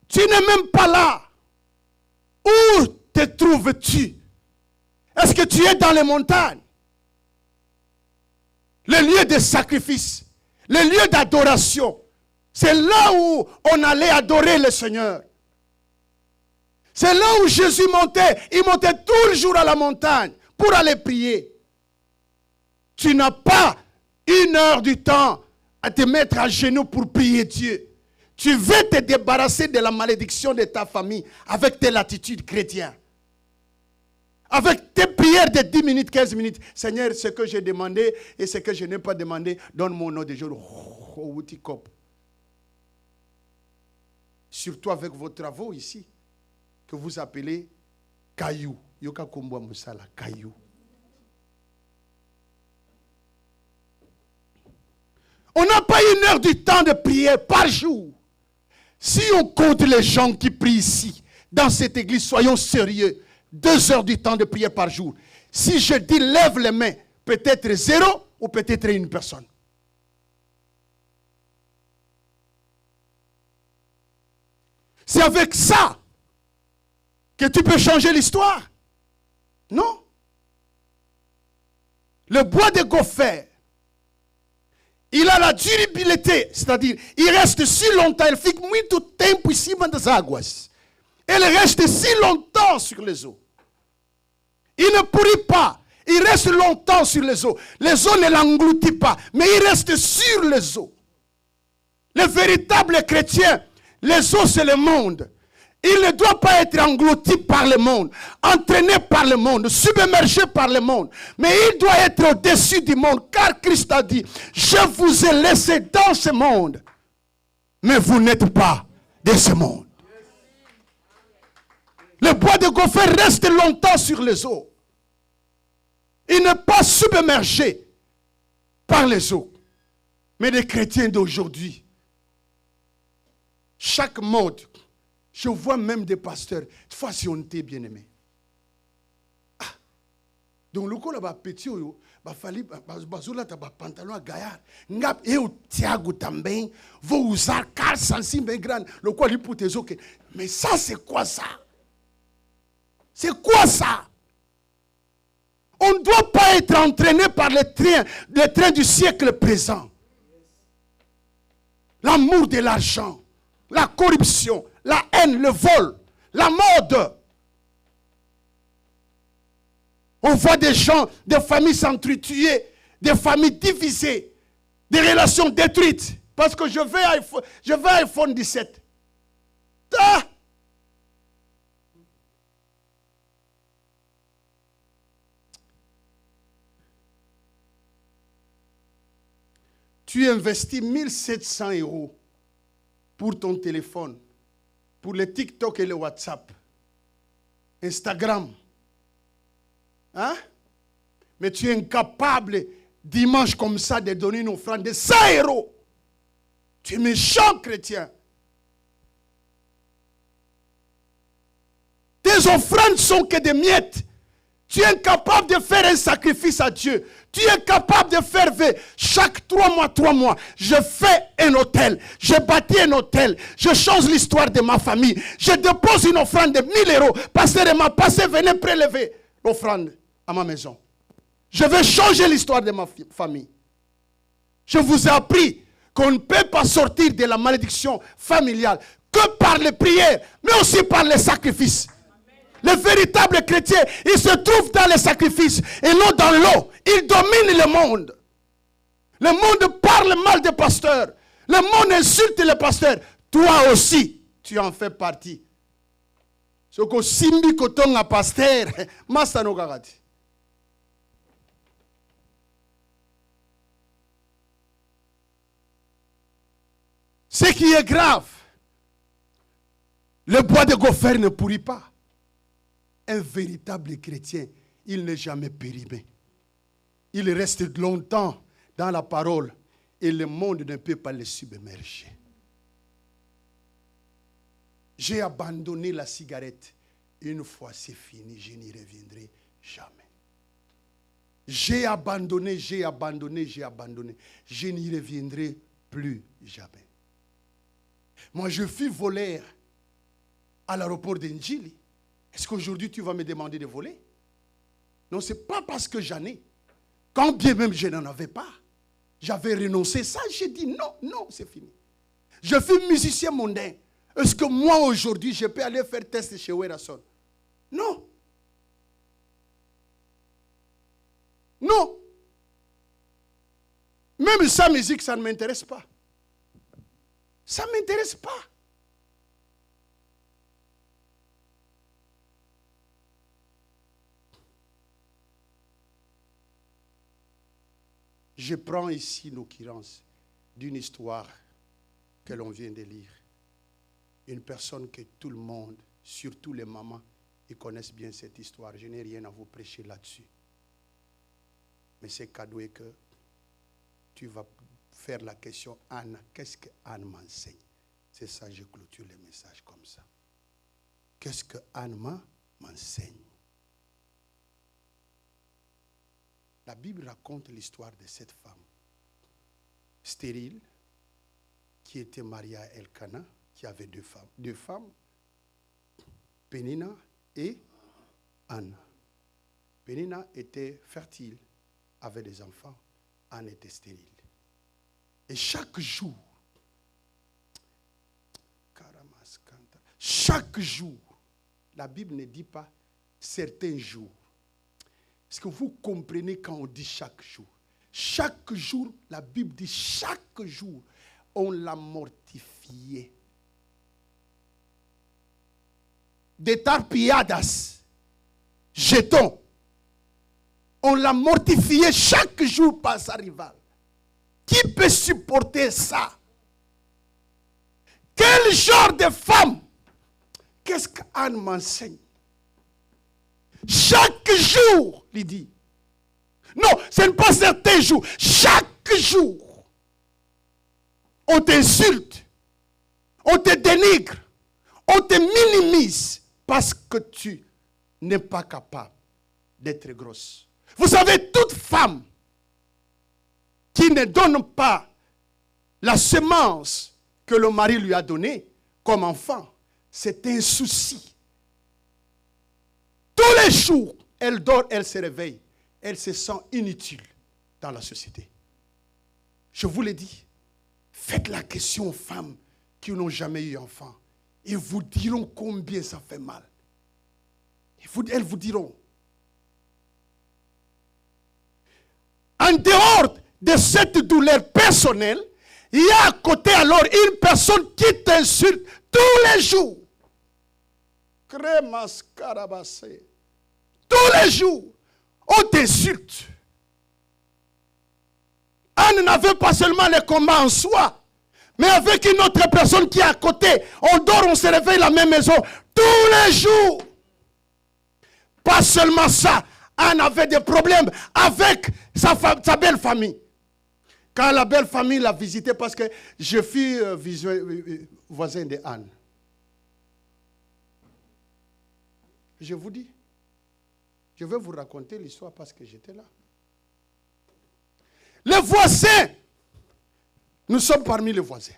Tu n'es même pas là. Où te trouves-tu? Est-ce que tu es dans les montagnes? Le lieu de sacrifice, le lieu d'adoration. C'est là où on allait adorer le Seigneur. C'est là où Jésus montait. Il montait tout le jour à la montagne pour aller prier. Tu n'as pas 1 heure du temps à te mettre à genoux pour prier Dieu. Tu veux te débarrasser de la malédiction de ta famille avec telle attitude chrétienne. Avec tes prières de 10 minutes, 15 minutes. Seigneur, ce que j'ai demandé et ce que je n'ai pas demandé, donne-moi au nom de Jésus. surtout avec vos travaux ici, que vous appelez caillou. Yoka Kombo Moussala, caillou. On n'a pas 1 heure du temps de prière par jour. Si on compte les gens qui prient ici, dans cette église, soyons sérieux. 2 heures du temps de prière par jour. Si je dis lève les mains, peut-être 0 ou peut-être 1 personne. C'est avec ça que tu peux changer l'histoire. Non. Le bois de gopher, il a la durabilité, c'est-à-dire, il reste si longtemps, il fica muito tempo em cima das águas. Il reste si longtemps sur les eaux. Il ne pourrit pas, il reste longtemps sur les eaux. Les eaux ne l'engloutissent pas, mais il reste sur les eaux. Le véritable chrétien, les eaux c'est le monde. Il ne doit pas être englouti par le monde, entraîné par le monde, submergé par le monde. Mais il doit être au-dessus du monde, car Christ a dit, je vous ai laissé dans ce monde, mais vous n'êtes pas de ce monde. Le bois de gopher reste longtemps sur les eaux. Il n'est pas submergé par les eaux. Mais les chrétiens d'aujourd'hui, chaque mode, je vois même des pasteurs, fois si on était bien aimé. Ah. Donc le coup là-bas, petit, il fallait bazola ta pantalon gaillard. Ngap et au Thiago também, vous usar car sensible mais grand. Le quoi lui pour tes ok. Mais ça c'est quoi ça? C'est quoi ça? On ne doit pas être entraîné par les trains du siècle présent. L'amour de l'argent, la corruption, la haine, le vol, la mode. On voit des gens, des familles s'entretuer, des familles divisées, des relations détruites. Parce que je veux iPhone 17. Ah! Tu investis 1700 € pour ton téléphone, pour le TikTok et le WhatsApp, Instagram. Hein? Mais tu es incapable, dimanche comme ça, de donner une offrande de 100 €. Tu es méchant, chrétien. Tes offrandes sont que des miettes. Tu es incapable de faire un sacrifice à Dieu. Tu es incapable de faire chaque 3 mois, je fais un hôtel. Je bâtis un hôtel. Je change l'histoire de ma famille. Je dépose une offrande de 1000 €. Pasteur m'a passé, venez prélever l'offrande à ma maison. Je vais changer l'histoire de ma famille. Je vous ai appris qu'on ne peut pas sortir de la malédiction familiale que par les prières, mais aussi par les sacrifices. Le véritable chrétien, il se trouve dans les sacrifices et non dans l'eau. Il domine le monde. Le monde parle mal des pasteurs. Le monde insulte les pasteurs. Toi aussi, tu en fais partie. Ce que Simbi Koton a pasteur, Masano Gagati. Ce qui est grave, le bois de gopher ne pourrit pas. Un véritable chrétien, il n'est jamais périmé. Il reste longtemps dans la parole et le monde ne peut pas le submerger. J'ai abandonné la cigarette. Une fois c'est fini, je n'y reviendrai jamais. J'ai abandonné. Je n'y reviendrai plus jamais. Moi, je fus voleur à l'aéroport d'Njili. Est-ce qu'aujourd'hui, tu vas me demander de voler? Non, ce n'est pas parce que j'en ai. Quand bien même je n'en avais pas, j'avais renoncé ça. J'ai dit non, c'est fini. Je fus musicien mondain. Est-ce que moi, aujourd'hui, je peux aller faire test chez Werason? Non. Non. Même sa musique, ça ne m'intéresse pas. Ça ne m'intéresse pas. Je prends ici l'occurrence d'une histoire que l'on vient de lire. Une personne que tout le monde, surtout les mamans, ils connaissent bien cette histoire. Je n'ai rien à vous prêcher là-dessus. Mais c'est cadeau et que tu vas faire la question, Anne, qu'est-ce que Anne m'enseigne? C'est ça, je clôture les messages comme ça. Qu'est-ce que Anne m'enseigne? La Bible raconte l'histoire de cette femme stérile qui était mariée à Elkana, qui avait deux femmes, Pénina et Anne. Pénina était fertile, avait des enfants, Anne était stérile. Et chaque jour, la Bible ne dit pas certains jours. Est-ce que vous comprenez quand on dit chaque jour? Chaque jour, la Bible dit chaque jour, on l'a mortifié. De tarpilladas, jetons. On l'a mortifié chaque jour par sa rivale. Qui peut supporter ça? Quel genre de femme? Qu'est-ce qu'Anne m'enseigne? Chaque jour, il dit. Non, ce n'est pas certains jours. Chaque jour, on t'insulte, on te dénigre, on te minimise parce que tu n'es pas capable d'être grosse. Vous savez, toute femme qui ne donne pas la semence que le mari lui a donnée comme enfant, c'est un souci. Tous les jours, elle dort, elle se réveille. Elle se sent inutile dans la société. Je vous l'ai dit, faites la question aux femmes qui n'ont jamais eu enfant. Ils vous diront combien ça fait mal. Elles vous diront. En dehors de cette douleur personnelle, il y a à côté alors une personne qui t'insulte tous les jours. Crémas carabassé. Tous les jours, on t'insulte. Anne n'avait pas seulement le combat en soi, mais avec une autre personne qui est à côté. On dort, on se réveille la même maison tous les jours. Pas seulement ça, Anne avait des problèmes avec sa belle famille. Quand la belle famille l'a visité, parce que je fus voisin de Anne. Je vous dis, je vais vous raconter l'histoire parce que j'étais là. Les voisins, nous sommes parmi les voisins.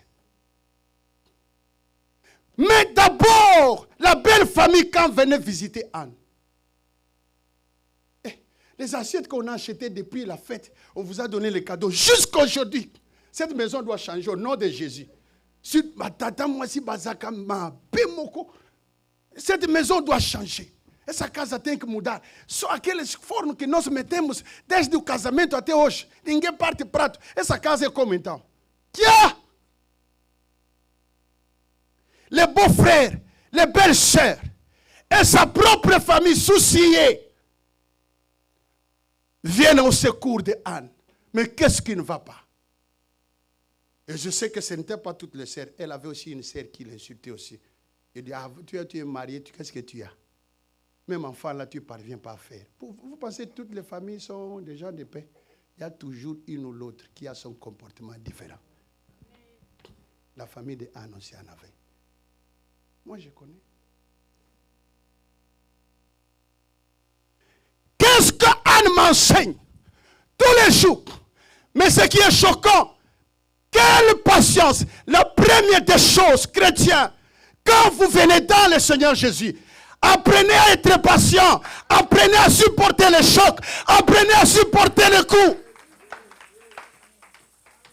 Mais d'abord, la belle famille, quand venait visiter Anne, les assiettes qu'on a achetées depuis la fête, on vous a donné les cadeaux. Jusqu'à aujourd'hui, cette maison doit changer au nom de Jésus. Cette maison doit changer. Essa casa tem que mudar. Só aqueles fornos que nós metemos desde o casamento até hoje. Ninguém parte prato. Essa casa é como então? Tiens! Les beaux-frères, les belles-sœurs, et sa propre famille souciée viennent au secours de Anne. Mais qu'est-ce qui ne va pas? Et je sais que ce n'était pas toutes les sœurs. Elle avait aussi une sœur qui l'insultait aussi. Elle dit, ah, tu es marié, qu'est-ce que tu as? Même enfant, là, tu ne parviens pas à faire. Vous pensez que toutes les familles sont des gens de paix? Il y a toujours une ou l'autre qui a son comportement différent. La famille de Anne aussi en avait. Moi, je connais. Qu'est-ce que Anne m'enseigne tous les jours? Mais ce qui est choquant, quelle patience! La première des choses, chrétiens, quand vous venez dans le Seigneur Jésus, apprenez à être patient. Apprenez à supporter les chocs. Apprenez à supporter les coups.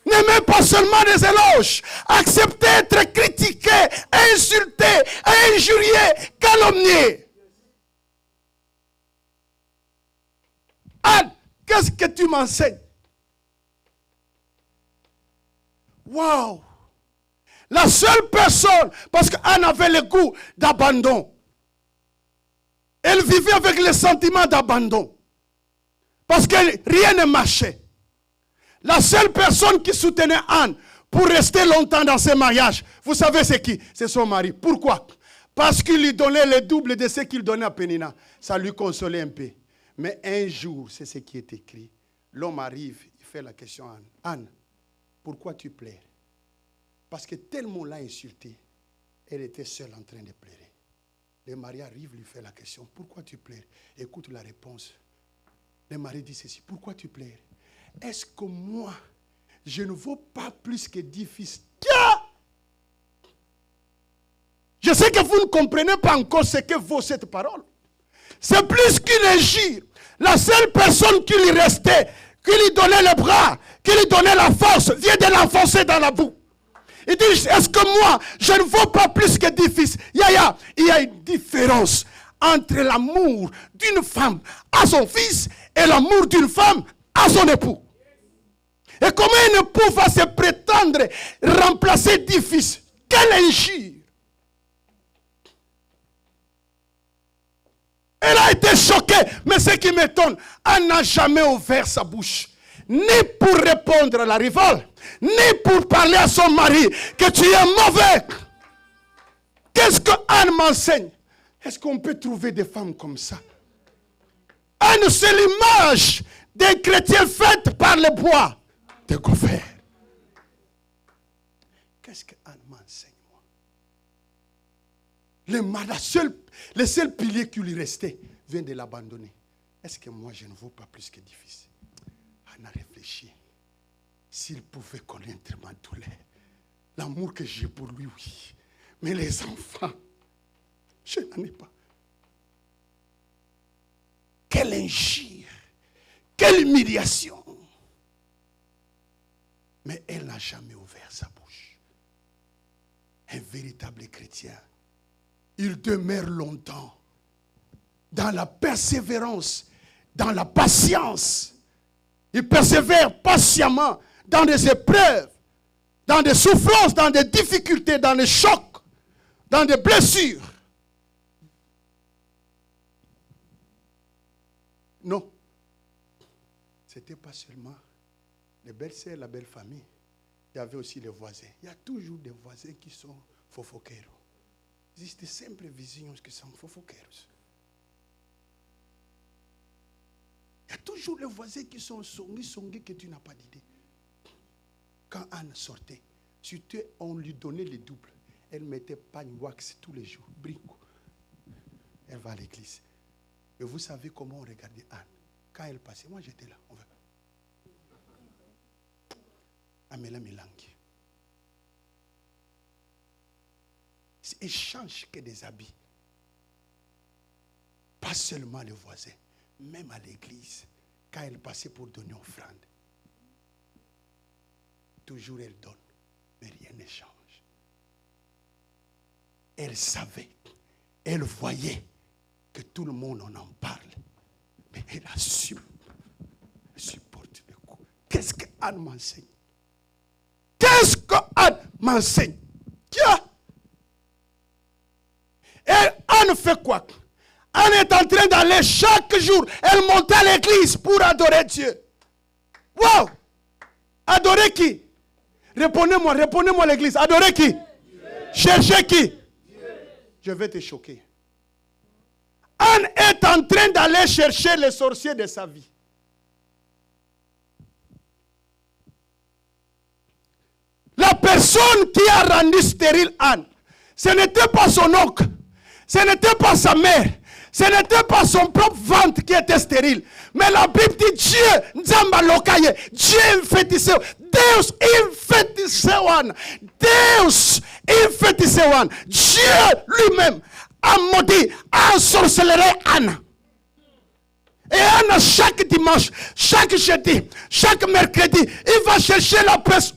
N'aimez pas seulement des éloges. Acceptez d'être critiqué, insulté, injurié, calomnié. Anne, qu'est-ce que tu m'enseignes? Waouh! La seule personne, parce qu'Anne avait le goût d'abandon. Elle vivait avec le sentiment d'abandon. Parce que rien ne marchait. La seule personne qui soutenait Anne pour rester longtemps dans ce mariage. Vous savez c'est qui? C'est son mari. Pourquoi? Parce qu'il lui donnait le double de ce qu'il donnait à Pénina. Ça lui consolait un peu. Mais un jour, c'est ce qui est écrit. L'homme arrive, il fait la question à Anne. Anne, pourquoi tu pleures? Parce que tellement l'a insulté, elle était seule en train de pleurer. Le mari arrive, lui fait la question. Pourquoi tu pleures? Écoute la réponse. Le mari dit ceci. Pourquoi tu pleures? Est-ce que moi, je ne vaux pas plus que 10 fils? Je sais que vous ne comprenez pas encore ce que vaut cette parole. C'est plus qu'une injure. La seule personne qui lui restait, qui lui donnait le bras, qui lui donnait la force, vient de l'enfoncer dans la boue. Il dit, est-ce que moi, je ne vaux pas plus que 10 fils? Il y a une différence entre l'amour d'une femme à son fils et l'amour d'une femme à son époux. Et comment un époux va se prétendre remplacer 10 fils? Quelle injure! Elle a été choquée. Mais ce qui m'étonne, elle n'a jamais ouvert sa bouche. Ni pour répondre à la rivale, ni pour parler à son mari que tu es mauvais. Qu'est-ce que Anne m'enseigne? Est-ce qu'on peut trouver des femmes comme ça? Anne, c'est l'image des chrétiens faits par le bois de Gopher. Qu'est-ce que Anne m'enseigne, moi? Le seul pilier qui lui restait vient de l'abandonner. Est-ce que moi, je ne vaux pas plus que 10 fils? Anne a réfléchi. S'il pouvait connaître ma douleur, l'amour que j'ai pour lui, oui. Mais les enfants, je n'en ai pas. Quelle injure, quelle humiliation. Mais elle n'a jamais ouvert sa bouche. Un véritable chrétien, il demeure longtemps dans la persévérance, dans la patience. Il persévère patiemment dans des épreuves, dans des souffrances, dans des difficultés, dans des chocs, dans des blessures. Non. Ce n'était pas seulement les belles-sœurs, la belle famille. Il y avait aussi les voisins. Il y a toujours des voisins qui sont fofoqueros. Existem sempre vizinhos que são fofoqueiros. Il y a toujours les voisins qui sont songués que tu n'as pas d'idée. Quand Anne sortait, on lui donnait le double. Elle mettait pagne wax tous les jours, brico. Elle va à l'église. Et vous savez comment on regardait Anne? Quand elle passait, moi j'étais là. On va. Amela Milangi. Elle change que des habits. Pas seulement les voisins, même à l'église, quand elle passait pour donner offrande. Toujours elle donne, mais rien ne change. Elle savait, elle voyait que tout le monde en parle. Mais elle assume, elle supporte le coup. Qu'est-ce que Anne m'enseigne? Qu'est-ce que Anne m'enseigne? Tiens! Et Anne fait quoi? Anne est en train d'aller chaque jour. Elle monte à l'église pour adorer Dieu. Wow! Adorer qui? Répondez-moi l'église. Adorer qui? Dieu. Chercher qui? Dieu. Je vais te choquer. Anne est en train d'aller chercher les sorciers de sa vie. La personne qui a rendu stérile Anne, ce n'était pas son oncle. Ce n'était pas sa mère. Ce n'était pas son propre ventre qui était stérile. Mais la Bible dit Dieu, Nzamba lokaye, Dieu infetissé. Deus infetissé. Deus infetissé. Dieu lui-même a maudit, a ensorcelé Anne. Et Anne, chaque dimanche, chaque jeudi, chaque mercredi, il va chercher la presse.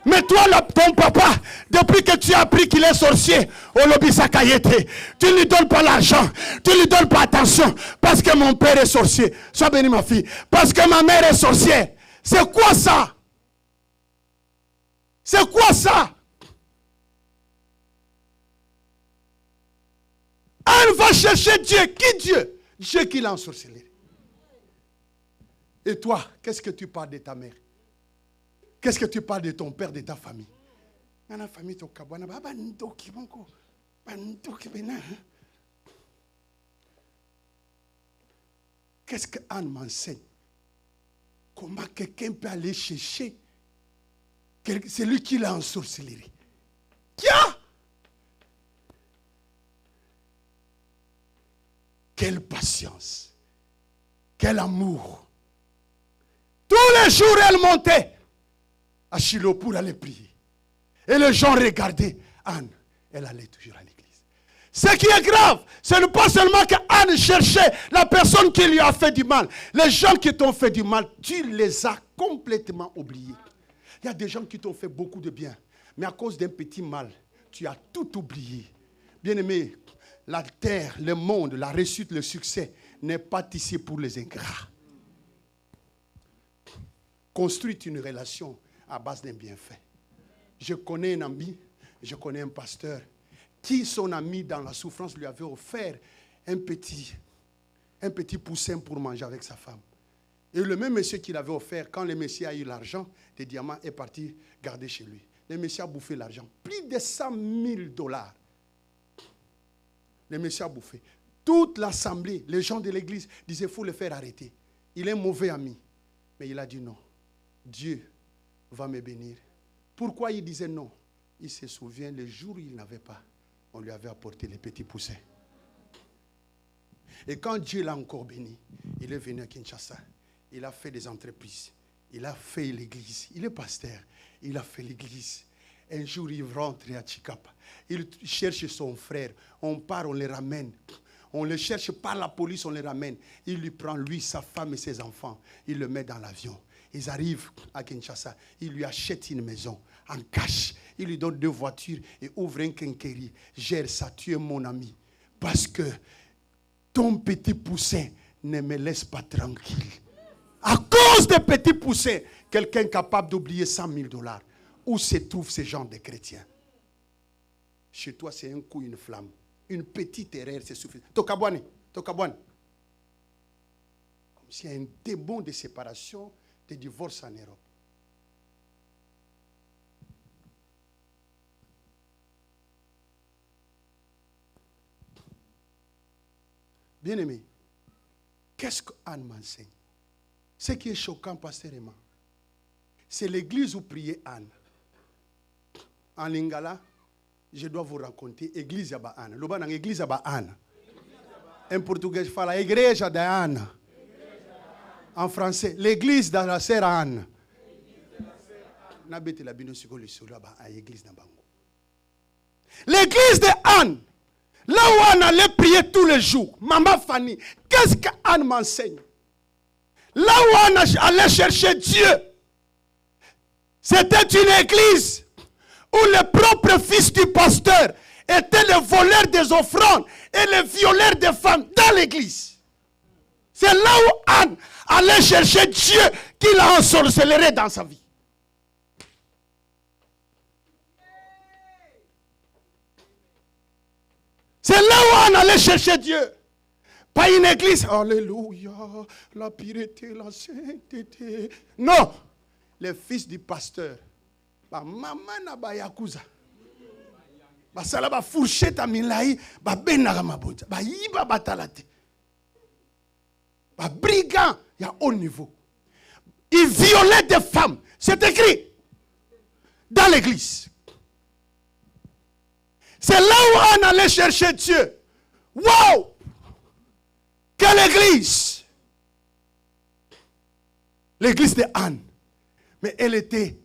Mais toi, ton papa, depuis que tu as appris qu'il est sorcier, tu ne lui donnes pas l'argent, tu ne lui donnes pas attention, parce que mon père est sorcier. Sois béni ma fille. Parce que ma mère est sorcière. C'est quoi ça? C'est quoi ça? Anne va chercher Dieu. Qui Dieu? Dieu qui l'a ensorcelé. Et toi, qu'est-ce que tu parles de ta mère? Qu'est-ce que tu parles de ton père, de ta famille? Qu'est-ce que Anne m'enseigne? Comment quelqu'un peut aller chercher celui qui l'a ensorcelé? Quelle patience, quel amour. Tous les jours, elle montait à Shiloh pour aller prier. Et les gens regardaient Anne. Elle allait toujours à l'église. Ce qui est grave, ce n'est pas seulement que Anne cherchait la personne qui lui a fait du mal. Les gens qui t'ont fait du mal, tu les as complètement oubliés. Il y a des gens qui t'ont fait beaucoup de bien. Mais à cause d'un petit mal, tu as tout oublié. Bien-aimé, la terre, le monde, la réussite, le succès n'est pas tissé pour les ingrats. Construis une relation à base d'un bienfait. Je connais un ami, je connais un pasteur qui, son ami dans la souffrance, lui avait offert un petit poussin pour manger avec sa femme. Et le même monsieur qui l'avait offert, quand le monsieur a eu l'argent, des diamants, est parti garder chez lui. Le monsieur a bouffé l'argent. Plus de $100,000. Le monsieur a bouffé. Toute l'assemblée, les gens de l'église disaient, il faut le faire arrêter. Il est un mauvais ami. Mais il a dit non. Dieu va me bénir. Pourquoi il disait non? Il se souvient, le jour où il n'avait pas, on lui avait apporté les petits poussins. Et quand Dieu l'a encore béni, il est venu à Kinshasa. Il a fait des entreprises. Il a fait l'église. Il est pasteur. Il a fait l'église. Un jour, il rentre à Chikapa. Il cherche son frère. On part, on les ramène. On le cherche par la police, on les ramène. Il lui prend, lui, sa femme et ses enfants. Il le met dans l'avion. Ils arrivent à Kinshasa. Il lui achète une maison en cash. Il lui donne 2 voitures et ouvre un quincaillerie. Gère ça, tu es mon ami. Parce que ton petit poussin ne me laisse pas tranquille. À cause des petits poussins, quelqu'un capable d'oublier $100,000. Où se trouvent ces gens de chrétiens? Chez toi, c'est un coup, une flamme. Une petite erreur, c'est suffisant. Tokabouane. Comme s'il y a un démon de séparation, de divorce en Europe. Bien-aimé, qu'est-ce qu'Anne m'enseigne? Ce qui est choquant, pasteur Emma, c'est l'église où priait Anne. En lingala, je dois vous raconter l'église de Anne. L'église de Anne. En portugais, je fala igreja de Anne. En français, l'église de la sœur Anne. L'église de Anne. Là où Anne allait prier tous les jours. Maman Fanny, qu'est-ce qu'Anne m'enseigne? Là où Anne allait chercher Dieu. C'était une église où le propre fils du pasteur était le voleur des offrandes et le violeur des femmes dans l'église. C'est là où Anne allait chercher Dieu qui l'a ensorcelé dans sa vie. C'est là où Anne allait chercher Dieu. Pas une église. Alléluia, la pureté, la sainteté. Non. Le fils du pasteur. Maman na ba yakuza. Ba sala ba fourchette a milai, ba benaka mabota, ba yiba batalate. Ba brigand, il y a haut niveau. Il violait des femmes. C'est écrit dans l'église. C'est là où Anne allait chercher Dieu. Wow! Quelle église! L'église de Anne. Mais elle était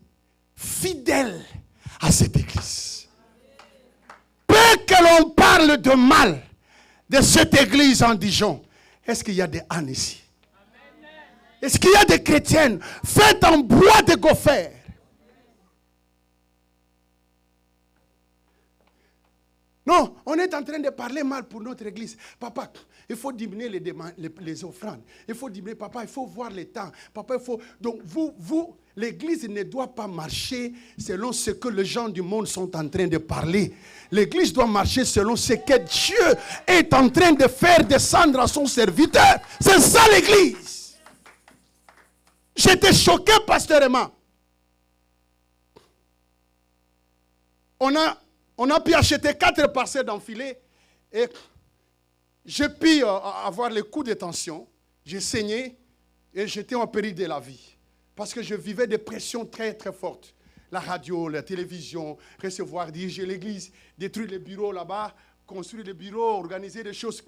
fidèle à cette église. Peu que l'on parle de mal de cette église en Dijon, est-ce qu'il y a des Anne ici? Est-ce qu'il y a des chrétiennes faites en bois de gopher? Non, on est en train de parler mal pour notre église. Papa, il faut diminuer les offrandes. Il faut diminuer, papa, il faut voir les temps. Papa, il faut... Donc, l'église ne doit pas marcher selon ce que les gens du monde sont en train de parler. L'église doit marcher selon ce que Dieu est en train de faire descendre à son serviteur. C'est ça l'église. J'étais choqué, pasteur Emma. on a pu acheter 4 parcelles d'enfilés et j'ai pu avoir les coups de tension. J'ai saigné et j'étais en péril de la vie. Parce que je vivais des pressions très très fortes. La radio, la télévision, recevoir, diriger l'église, détruire les bureaux là-bas, construire des bureaux, organiser des choses.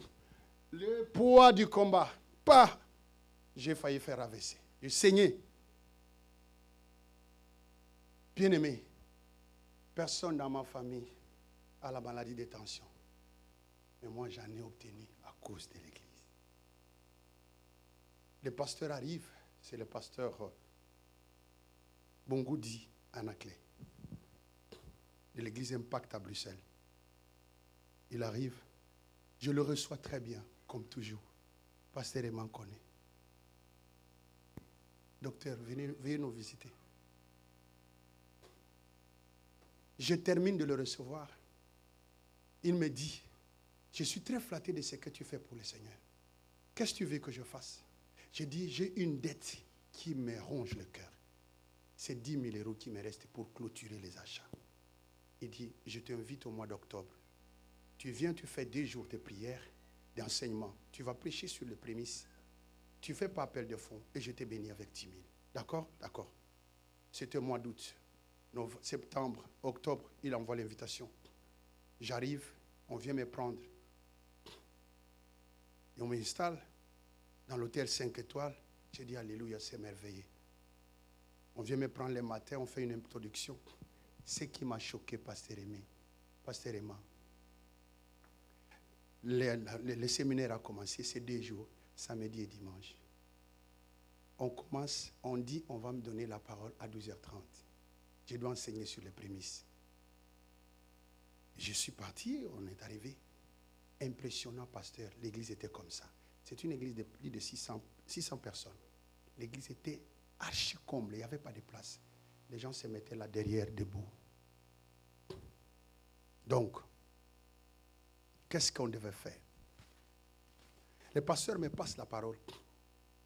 Le poids du combat, j'ai failli faire AVC. J'ai saigné. Bien-aimé, personne dans ma famille a la maladie de tension. Mais moi, j'en ai obtenu à cause de l'église. Le pasteur arrive, c'est le pasteur Bongoudi Anaclé, de l'église Impact à Bruxelles. Il arrive, je le reçois très bien, comme toujours. Pasteur Eman connaît. Docteur, veuillez nous visiter. Je termine de le recevoir. Il me dit, je suis très flatté de ce que tu fais pour le Seigneur. Qu'est-ce que tu veux que je fasse? Je dis, j'ai une dette qui me ronge le cœur. C'est 10 000 € qui me restent pour clôturer les achats. Il dit, je t'invite au mois d'octobre. Tu viens, tu fais 2 jours de prière, d'enseignement. Tu vas prêcher sur les prémices. Tu fais pas appel de fonds et je t'ai béni avec 10 000. D'accord? D'accord. C'était au mois d'août. Septembre, octobre, il envoie l'invitation. J'arrive, on vient me prendre. Et on m'installe dans l'hôtel 5 étoiles. J'ai dit, alléluia, c'est merveilleux. On vient me prendre le matin, on fait une introduction. Ce qui m'a choqué, Pasteur Emma. Le séminaire a commencé, c'est 2 jours, samedi et dimanche. On commence, on dit, on va me donner la parole à 12h30. Je dois enseigner sur les prémices. Je suis parti, on est arrivé. Impressionnant, pasteur. L'église était comme ça. C'est une église de plus de 600 personnes. L'église était archi comble, il n'y avait pas de place. Les gens se mettaient là derrière, debout. Donc, qu'est-ce qu'on devait faire? Le pasteur me passe la parole.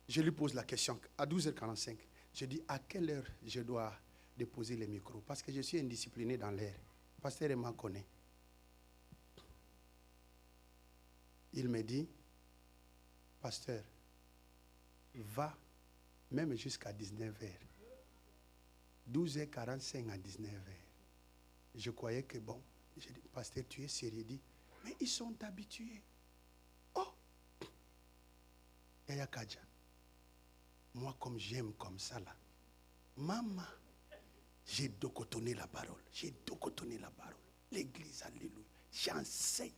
Je lui pose la question à 12h45. Je dis, à quelle heure je dois déposer les micros? Parce que je suis indiscipliné dans l'air. Le pasteur m'en connaît. Il me dit, pasteur, va même jusqu'à 19h. 12h45 à 19h. Je croyais que bon, j'ai dit, pasteur, tu es sérieux? Il dit, mais ils sont habitués. Oh! Yaya Kadja. Moi, comme j'aime comme ça là, maman, j'ai docotonné la parole. J'ai docotonné la parole. L'église, alléluia. J'enseigne.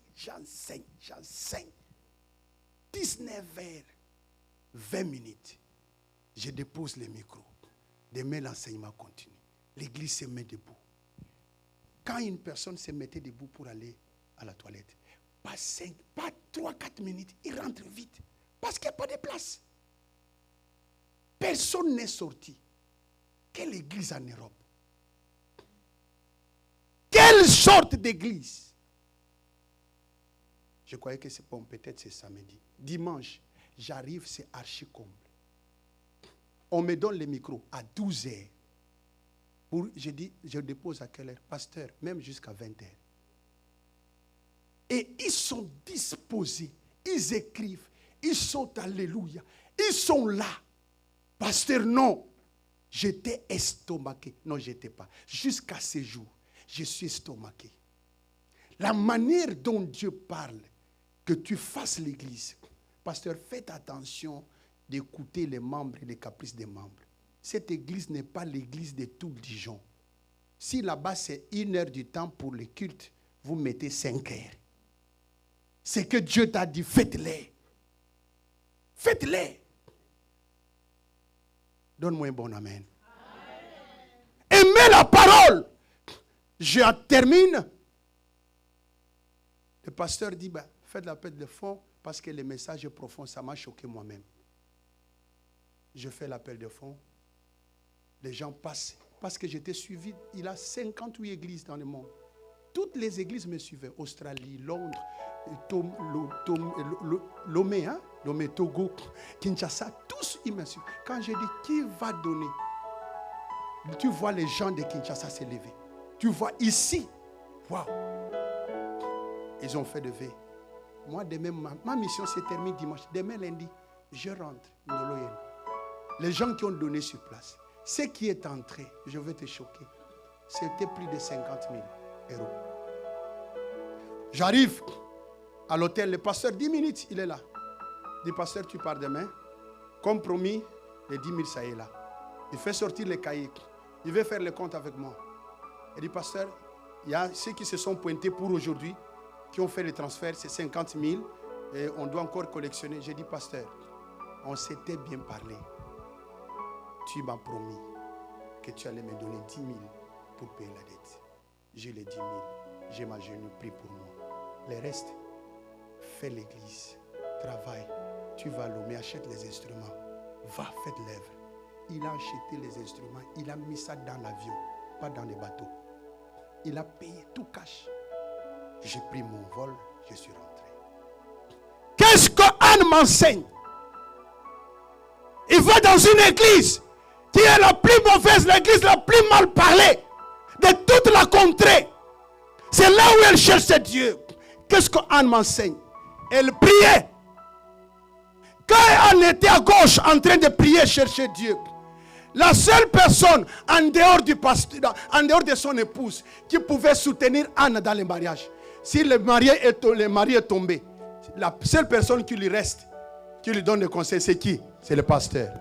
19h, 20 minutes. Je dépose le micro. Demain, l'enseignement continue. L'église se met debout. Quand une personne se mettait debout pour aller à la toilette, pas 3-4 minutes, il rentre vite. Parce qu'il n'y a pas de place. Personne n'est sorti. Quelle église en Europe? Quelle sorte d'église? Je croyais que c'est bon, peut-être c'est samedi. Dimanche, j'arrive, c'est archi comble. On me donne le micro à 12h. Je dis, je dépose à quelle heure? Pasteur, même jusqu'à 20h. Et ils sont disposés, ils écrivent, ils sont alléluia, ils sont là. Pasteur, non. J'étais estomaqué. Non, je n'étais pas. Jusqu'à ce jour, je suis estomaqué. La manière dont Dieu parle, que tu fasses l'église. Pasteur, faites attention d'écouter les membres et les caprices des membres. Cette église n'est pas l'église de tout Dijon. Si là-bas c'est 1 heure du temps pour le culte, vous mettez 5 heures. C'est que Dieu t'a dit, faites-les. Faites-les. Donne-moi un bon amen. Aimez la parole. Je termine. Le pasteur dit, faites l'appel de fond parce que le message est profond. Ça m'a choqué moi-même. Je fais l'appel de fond. Les gens passent. Parce que j'étais suivi. Il y a 58 églises dans le monde. Toutes les églises me suivaient. Australie, Londres, Lomé, Togo, Kinshasa. Tous, ils me suivent. Quand je dis, qui va donner? Tu vois les gens de Kinshasa se lever. Tu vois ici, Waouh! Ils ont fait de V. Moi, demain, ma mission se termine dimanche. Demain, lundi, je rentre. Les gens qui ont donné sur place, ce qui est entré, je vais te choquer, c'était plus de 50 000 euros. J'arrive à l'hôtel, le pasteur, 10 minutes, il est là. Il dit, pasteur, tu pars demain. Comme promis, les 10 000, ça est là. Il fait sortir les cahiers. Il veut faire le compte avec moi. Il dit, pasteur, il y a ceux qui se sont pointés pour aujourd'hui, qui ont fait le transfert, c'est 50 000, et on doit encore collectionner. J'ai dit, pasteur, on s'était bien parlé. Tu m'as promis que tu allais me donner 10 000 pour payer la dette. J'ai les 10 000. J'ai ma genou pris pour moi. Le reste, fais l'église, travaille. Tu vas l'homme, achète les instruments. Va, faites l'œuvre. Il a acheté les instruments. Il a mis ça dans l'avion, pas dans les bateaux. Il a payé tout cash. J'ai pris mon vol, je suis rentré. Qu'est-ce que Anne m'enseigne? Il va dans une église qui est la plus mauvaise, l'église la plus mal parlée de toute la contrée. C'est là où elle cherche Dieu. Qu'est-ce que Anne m'enseigne? Elle priait. Quand Anne était à gauche en train de prier, chercher Dieu, la seule personne en dehors du pasteur, en dehors de son épouse, qui pouvait soutenir Anne dans le mariage, si le mari est tombé, la seule personne qui lui reste, qui lui donne des conseils, c'est qui? C'est le pasteur.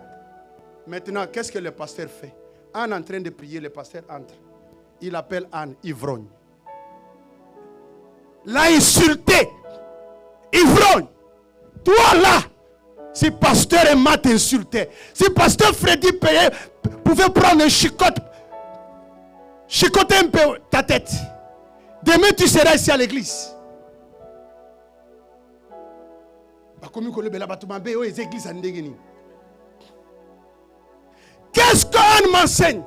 Maintenant, qu'est-ce que le pasteur fait? Anne en train de prier, le pasteur entre. Il appelle Anne ivrogne. L'a insulté. Ivrogne. Toi là, si pasteur Emma t'insultait, si pasteur Freddy pouvait prendre un chicoter un peu ta tête, demain tu seras ici à l'église. Qu'est-ce qu'Anne m'enseigne?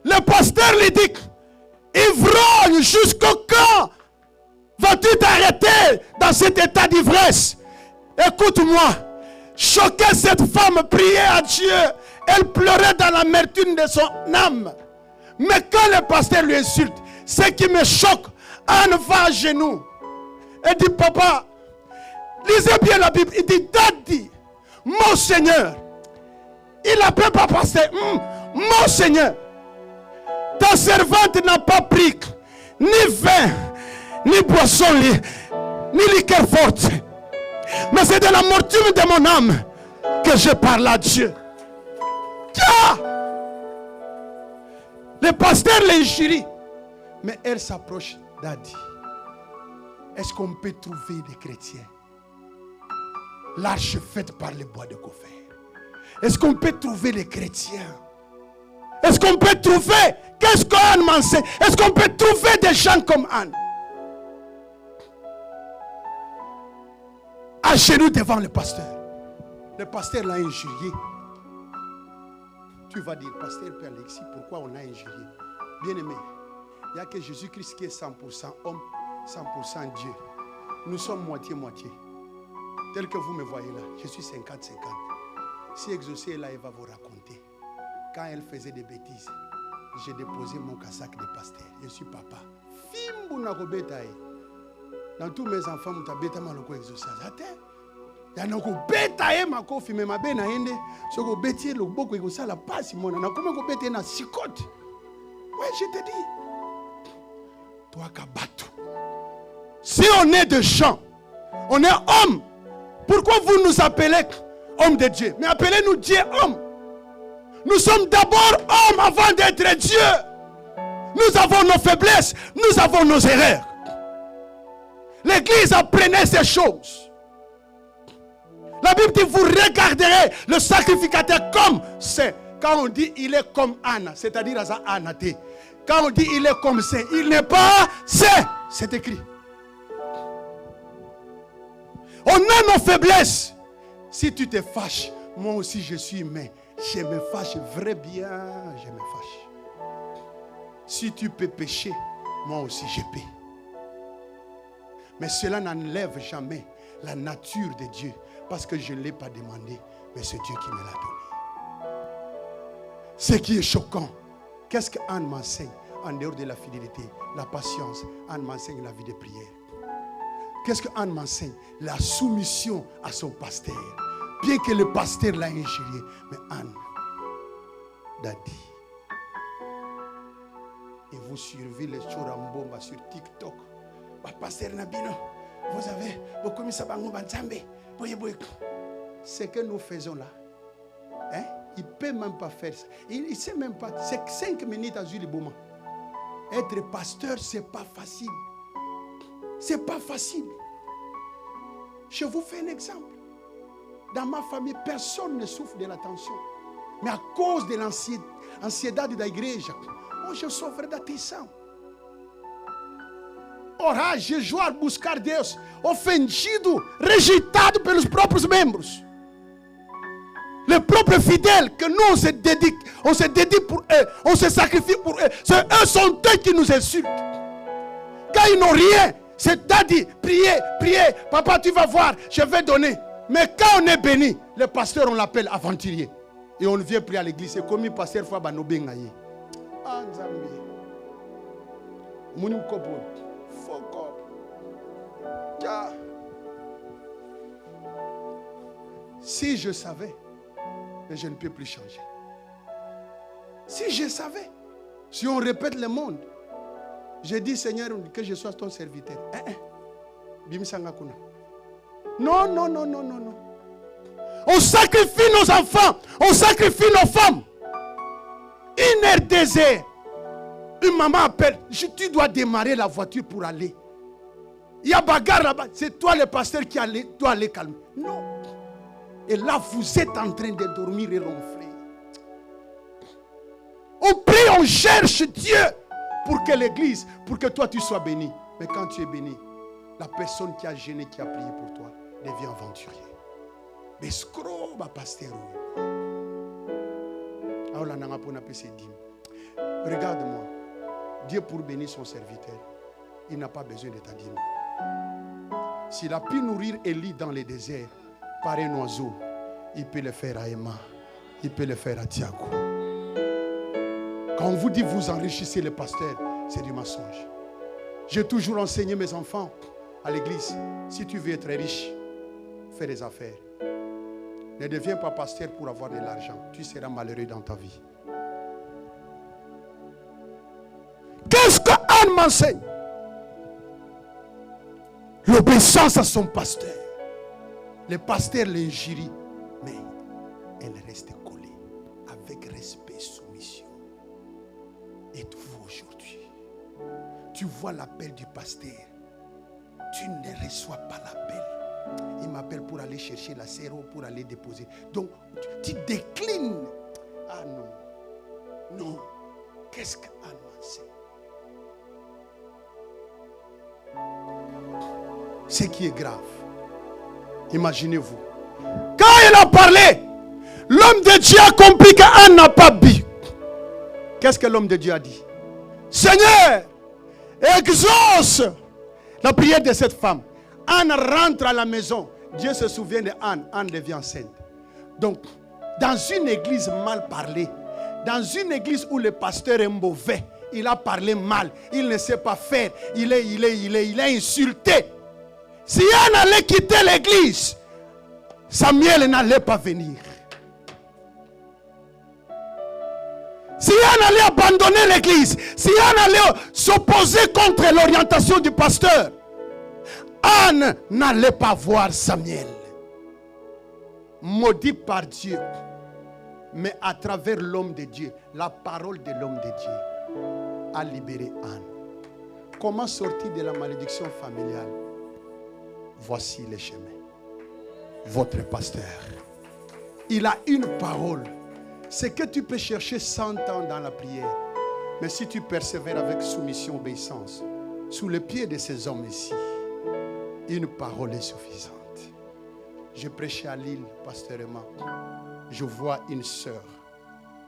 Le pasteur lui dit, ivrogne, jusqu'au quand vas-tu t'arrêter dans cet état d'ivresse? Écoute-moi, choquer cette femme, prier à Dieu, elle pleurait dans l'amertume de son âme. Mais quand le pasteur lui insulte, ce qui me choque, Anne va à genoux. Elle dit, papa, lisez bien la Bible. Il dit, Daddy, mon Seigneur. Il n'appelle pas pasteur, mon Seigneur. Ta servante n'a pas pris ni vin, ni boisson, ni liqueur forte. Mais c'est de l'amertume de mon âme que je parle à Dieu. Le pasteur l'injurie. Mais elle s'approche d'Adi. Est-ce qu'on peut trouver des chrétiens? L'arche faite par les bois de Gopher. Est-ce qu'on peut trouver les chrétiens? Est-ce qu'on peut trouver? Qu'est-ce qu'Anne m'enseigne? Est-ce qu'on peut trouver des gens comme Anne? À genoux devant le pasteur. Le pasteur l'a injurié. Tu vas dire, pasteur Père Alexis, pourquoi on a injurié? Bien aimé, il n'y a que Jésus-Christ qui est 100% homme, 100% Dieu. Nous sommes moitié-moitié. Tel que vous me voyez là, je suis 50-50. Si Exaucé est là, il va vous raconter. Quand elle faisait des bêtises, j'ai déposé mon casaque de pasteur. Je suis papa. Dans tous mes enfants, je suis bêta maloko Exaucé. Il y a un bêta ma kofi, mais ma bêta ende. Ce que bêtier le beaucoup Exaucé la passe mon. Na comment ko bêta na sicote. Ouais, je te dis. Toi Kabatou. Si on est de gens, on est homme. Pourquoi vous nous appelez homme de Dieu? Mais appelez-nous Dieu homme. Nous sommes d'abord hommes avant d'être Dieu. Nous avons nos faiblesses, nous avons nos erreurs. L'Église apprenait ces choses. La Bible dit, vous regarderez le sacrificateur comme c'est. Quand on dit il est comme Anna, c'est-à-dire Anna. Quand on dit il est comme c'est, il n'est pas c'est écrit. On a nos faiblesses. Si tu te fâches, moi aussi je suis humain. Je me fâche vrai bien, je me fâche. Si tu peux pécher, moi aussi je peux. Mais cela n'enlève jamais la nature de Dieu. Parce que je ne l'ai pas demandé, mais c'est Dieu qui me l'a donné. Ce qui est choquant, qu'est-ce qu'Anne m'enseigne? en dehors de la fidélité, la patience, Anne m'enseigne la vie de prière. Qu'est-ce que Anne m'enseigne? La soumission à son pasteur. Bien que le pasteur l'a injurié, mais Anne l'a dit. Et vous suivez les Chorambomba sur TikTok. Pasteur Nabino, vous avez beaucoup mis ça. Ce que nous faisons là, hein? Il ne peut même pas faire ça. Il ne sait même pas. C'est 5 minutes à Julie Bouma. Être pasteur, ce n'est pas facile. Ce n'est pas facile. Je vous fais un exemple. Dans ma famille, personne ne souffre de la tension. Mais à cause de l'ansiedade da igreja, hoje sofro da tensão. Orar, jejuar, buscar Deus, ofendido, rejeitado pelos próprios membros. Les propres fidèles que nous on se dédie pour eux, on se sacrifie pour eux. Eux sont eux qui nous insultent. Quand ils n'ont rien, c'est-à-dire prier, prier, papa tu vas voir, je vais donner. Mais quand on est béni, le pasteur on l'appelle aventurier. Et on vient prier à l'église. C'est comme le pasteur fois banobengaye. Ah Nzambi. Muni kobo. Foko. Ja. Si je savais, mais je ne peux plus changer. Si je savais, si on répète le monde, je dis Seigneur que je sois ton serviteur. Non, non, non, non, non, non. On sacrifie nos enfants, on sacrifie nos femmes. Une heure désert. Une maman appelle, tu dois démarrer la voiture pour aller. Il y a bagarre là-bas, c'est toi le pasteur qui doit aller calmer. Non. Et là, vous êtes en train de dormir et ronfler. On prie, on cherche Dieu pour que l'église, pour que toi tu sois béni. Mais quand tu es béni, la personne qui a gêné, qui a prié pour toi, devient aventurier. Mais scro, ma pasteur. Regarde-moi. Dieu pour bénir son serviteur, il n'a pas besoin de ta dîme. S'il a pu nourrir Élie dans le désert par un oiseau, il peut le faire à Emma, il peut le faire à Thiago. Quand on vous dit vous enrichissez le pasteur, c'est du mensonge. J'ai toujours enseigné mes enfants à l'église, si tu veux être riche, fais des affaires. Ne deviens pas pasteur pour avoir de l'argent, tu seras malheureux dans ta vie. Qu'est-ce que Anne m'enseigne? L'obéissance à son pasteur. Le pasteur l'injurie, mais elle reste collée avec respect, soumission. Et vous aujourd'hui, tu vois l'appel du pasteur, tu ne reçois pas l'appel. Il m'appelle pour aller chercher la sœur ou pour aller déposer. Donc, tu déclines. Ah non, non. Qu'est-ce qu'Anne m'enseigne? Ce qui est grave, imaginez-vous, quand il a parlé, l'homme de Dieu a compris qu'Anne n'a pas bu. Qu'est-ce que l'homme de Dieu a dit? Seigneur, exauce la prière de cette femme. Anne rentre à la maison. Dieu se souvient de Anne. Anne devient enceinte. Donc, dans une église mal parlée, dans une église où le pasteur est mauvais, il a parlé mal, il ne sait pas faire, il est insulté. Si Anne allait quitter l'église, Samuel n'allait pas venir. Si Anne allait abandonner l'église, si Anne allait s'opposer contre l'orientation du pasteur, Anne n'allait pas voir Samuel. Maudit par Dieu, mais à travers l'homme de Dieu, la parole de l'homme de Dieu a libéré Anne. Comment sortir de la malédiction familiale? Voici le chemin. Votre pasteur, il a une parole. C'est que tu peux chercher 100 ans dans la prière. Mais si tu persévères avec soumission, obéissance, sous le pied de ces hommes ici, une parole est suffisante. Je prêchais à Lille, pasteur Emma. Je vois une sœur.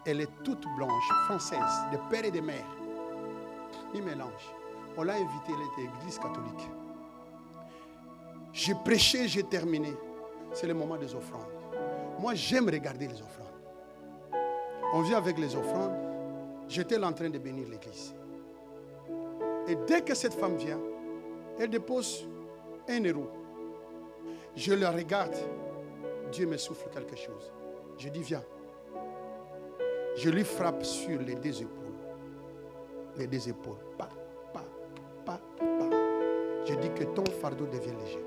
Elle est toute blanche, française, de père et de mère. Il mélange. On l'a invitée, elle était église catholique. J'ai prêché, j'ai terminé. C'est le moment des offrandes. Moi, j'aime regarder les offrandes. On vient avec les offrandes. J'étais en train de bénir l'église. Et dès que cette femme vient, elle dépose 1 euro. Je la regarde. Dieu me souffle quelque chose. Je dis, viens. Je lui frappe sur les 2 épaules. Les 2 épaules. Pa, pa, pa, pa. Je dis que ton fardeau devient léger.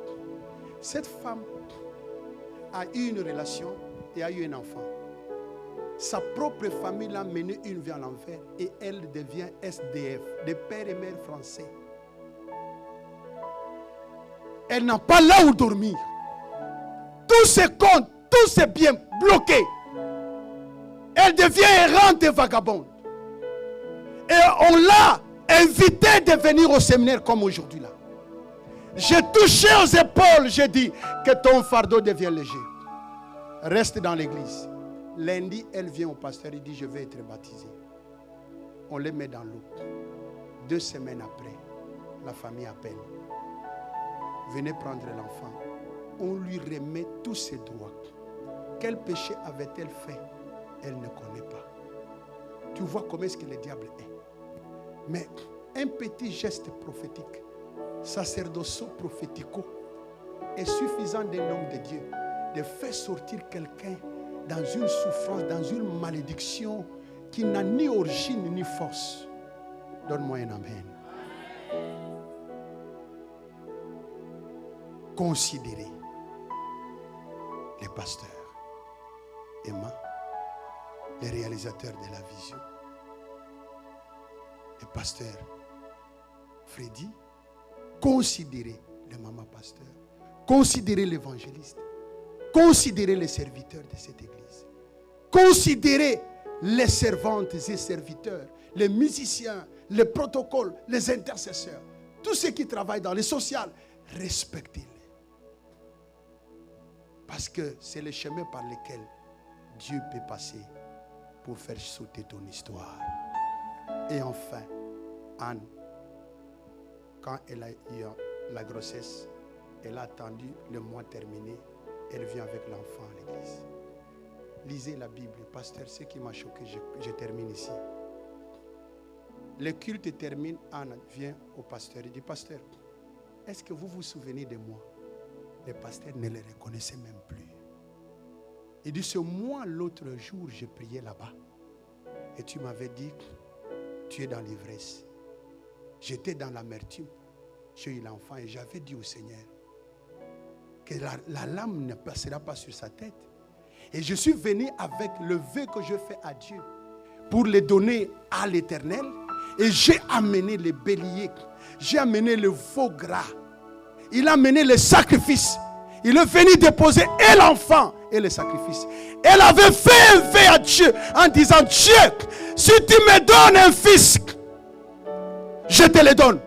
Cette femme a eu une relation et a eu un enfant. Sa propre famille l'a mené une vie à l'enfer et elle devient SDF, de père et mère français. Elle n'a pas là où dormir. Tous ses comptes, tous ses biens bloqués. Elle devient errante et vagabonde. Et on l'a invitée de venir au séminaire comme aujourd'hui là. J'ai touché aux épaules, j'ai dit que ton fardeau devient léger. Reste dans l'église. Lundi, elle vient au pasteur, il dit je vais être baptisé. On les met dans l'eau. 2 semaines après, la famille appelle. Venez prendre l'enfant. On lui remet tous ses droits. Quel péché avait-elle fait? Elle ne connaît pas. Tu vois comment est-ce que le diable est. Mais un petit geste prophétique, sacerdoce prophético, est suffisant d'un homme de Dieu de faire sortir quelqu'un dans une souffrance, dans une malédiction qui n'a ni origine ni force. Donne-moi un amen. Considérez les pasteurs, Emma, les réalisateurs de la vision, le pasteur Freddy, considérez le maman pasteur, considérez l'évangéliste, considérez les serviteurs de cette église, considérez les servantes et serviteurs, les musiciens, les protocoles, les intercesseurs, tous ceux qui travaillent dans les social, respectez-les. Parce que c'est le chemin par lequel Dieu peut passer pour faire sauter ton histoire. Et enfin, Anne, quand elle a eu la grossesse, elle a attendu le mois terminé, elle vient avec l'enfant à l'église. Lisez la Bible, pasteur, ce qui m'a choqué, je termine ici. Le culte termine, Anne vient au pasteur, il dit, pasteur, est-ce que vous vous souvenez de moi? Le pasteur ne le reconnaissait même plus. Il dit, c'est moi l'autre jour, je priais là-bas. Et tu m'avais dit, tu es dans l'ivresse. J'étais dans l'amertume. J'ai eu l'enfant et j'avais dit au Seigneur que la lame ne passera pas sur sa tête. Et je suis venu avec le vœu que je fais à Dieu pour le donner à l'Éternel. Et j'ai amené les béliers. J'ai amené le veau gras. Il a amené le sacrifice. Il est venu déposer et l'enfant et le sacrifice. Elle avait fait un vœu à Dieu en disant, Dieu, si tu me donnes un fils, je te le donne.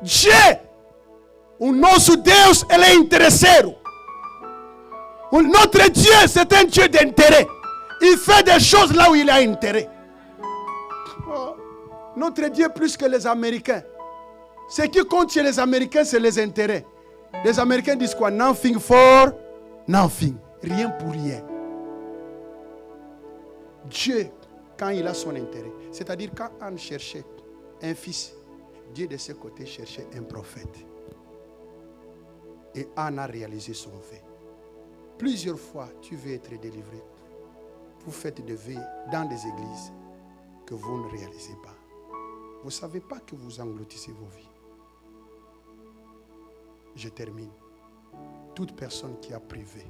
Dieu, o nosso Deus, ele é interesseiro. Notre Dieu, c'est un Dieu d'intérêt. Il fait des choses là où il a intérêt. Oh, notre Dieu plus que les Américains. Ce qui compte chez les Américains, c'est les intérêts. Les Américains disent quoi? Nothing for nothing. Rien pour rien. Dieu, quand il a son intérêt, c'est-à-dire quand Anne cherchait un fils, Dieu de ce côté cherchait un prophète. Et Anne a réalisé son vœu. Plusieurs fois, tu veux être délivré. Vous faites des vœux dans des églises que vous ne réalisez pas. Vous ne savez pas que vous engloutissez vos vies. Je termine. Toute personne qui a privé,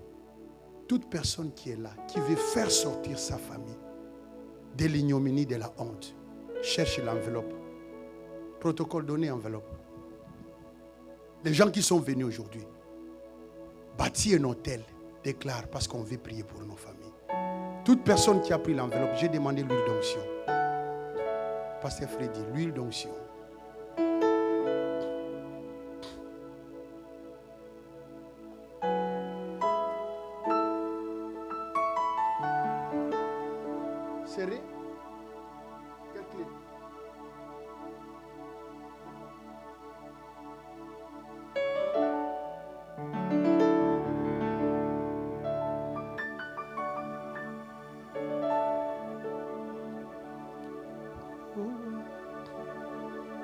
toute personne qui est là, qui veut faire sortir sa famille de l'ignominie, de la honte, cherche l'enveloppe. Protocole donné, enveloppe. Les gens qui sont venus aujourd'hui, bâtir un hôtel, déclare parce qu'on veut prier pour nos familles. Toute personne qui a pris l'enveloppe, j'ai demandé l'huile d'onction. Pasteur Freddy, l'huile d'onction. Serré. Quelle clé?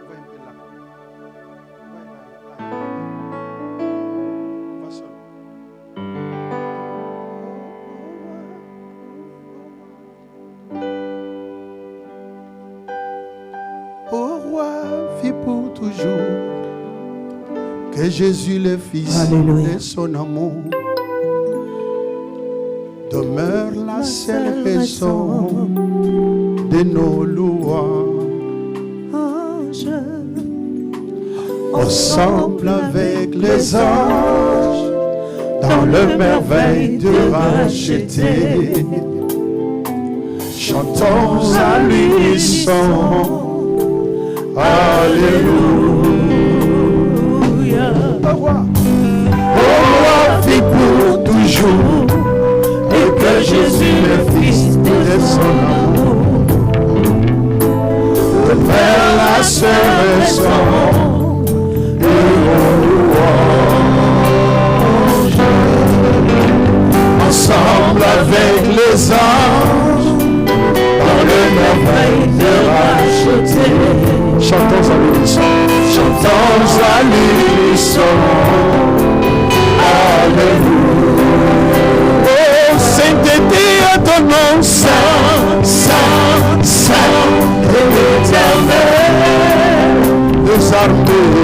Va un peu là. toujours que Jésus le Fils Alléluia. de son amour demeure la seule raison de nos louanges. Ensemble avec les anges, dans le merveille de racheter, chantons à l'unisson. Alléluia. Au roi vit pour toujours, et que Jésus le Fils de son amour demeure la seule raison de nos louanges. Ensemble avec les anges, dans le merveille de racheter, chantons à l'unisson, chantons à l'unisson. Alléluia. Oh, sainteté à ton nom, saint, saint, saint, et l'éternel, nos armées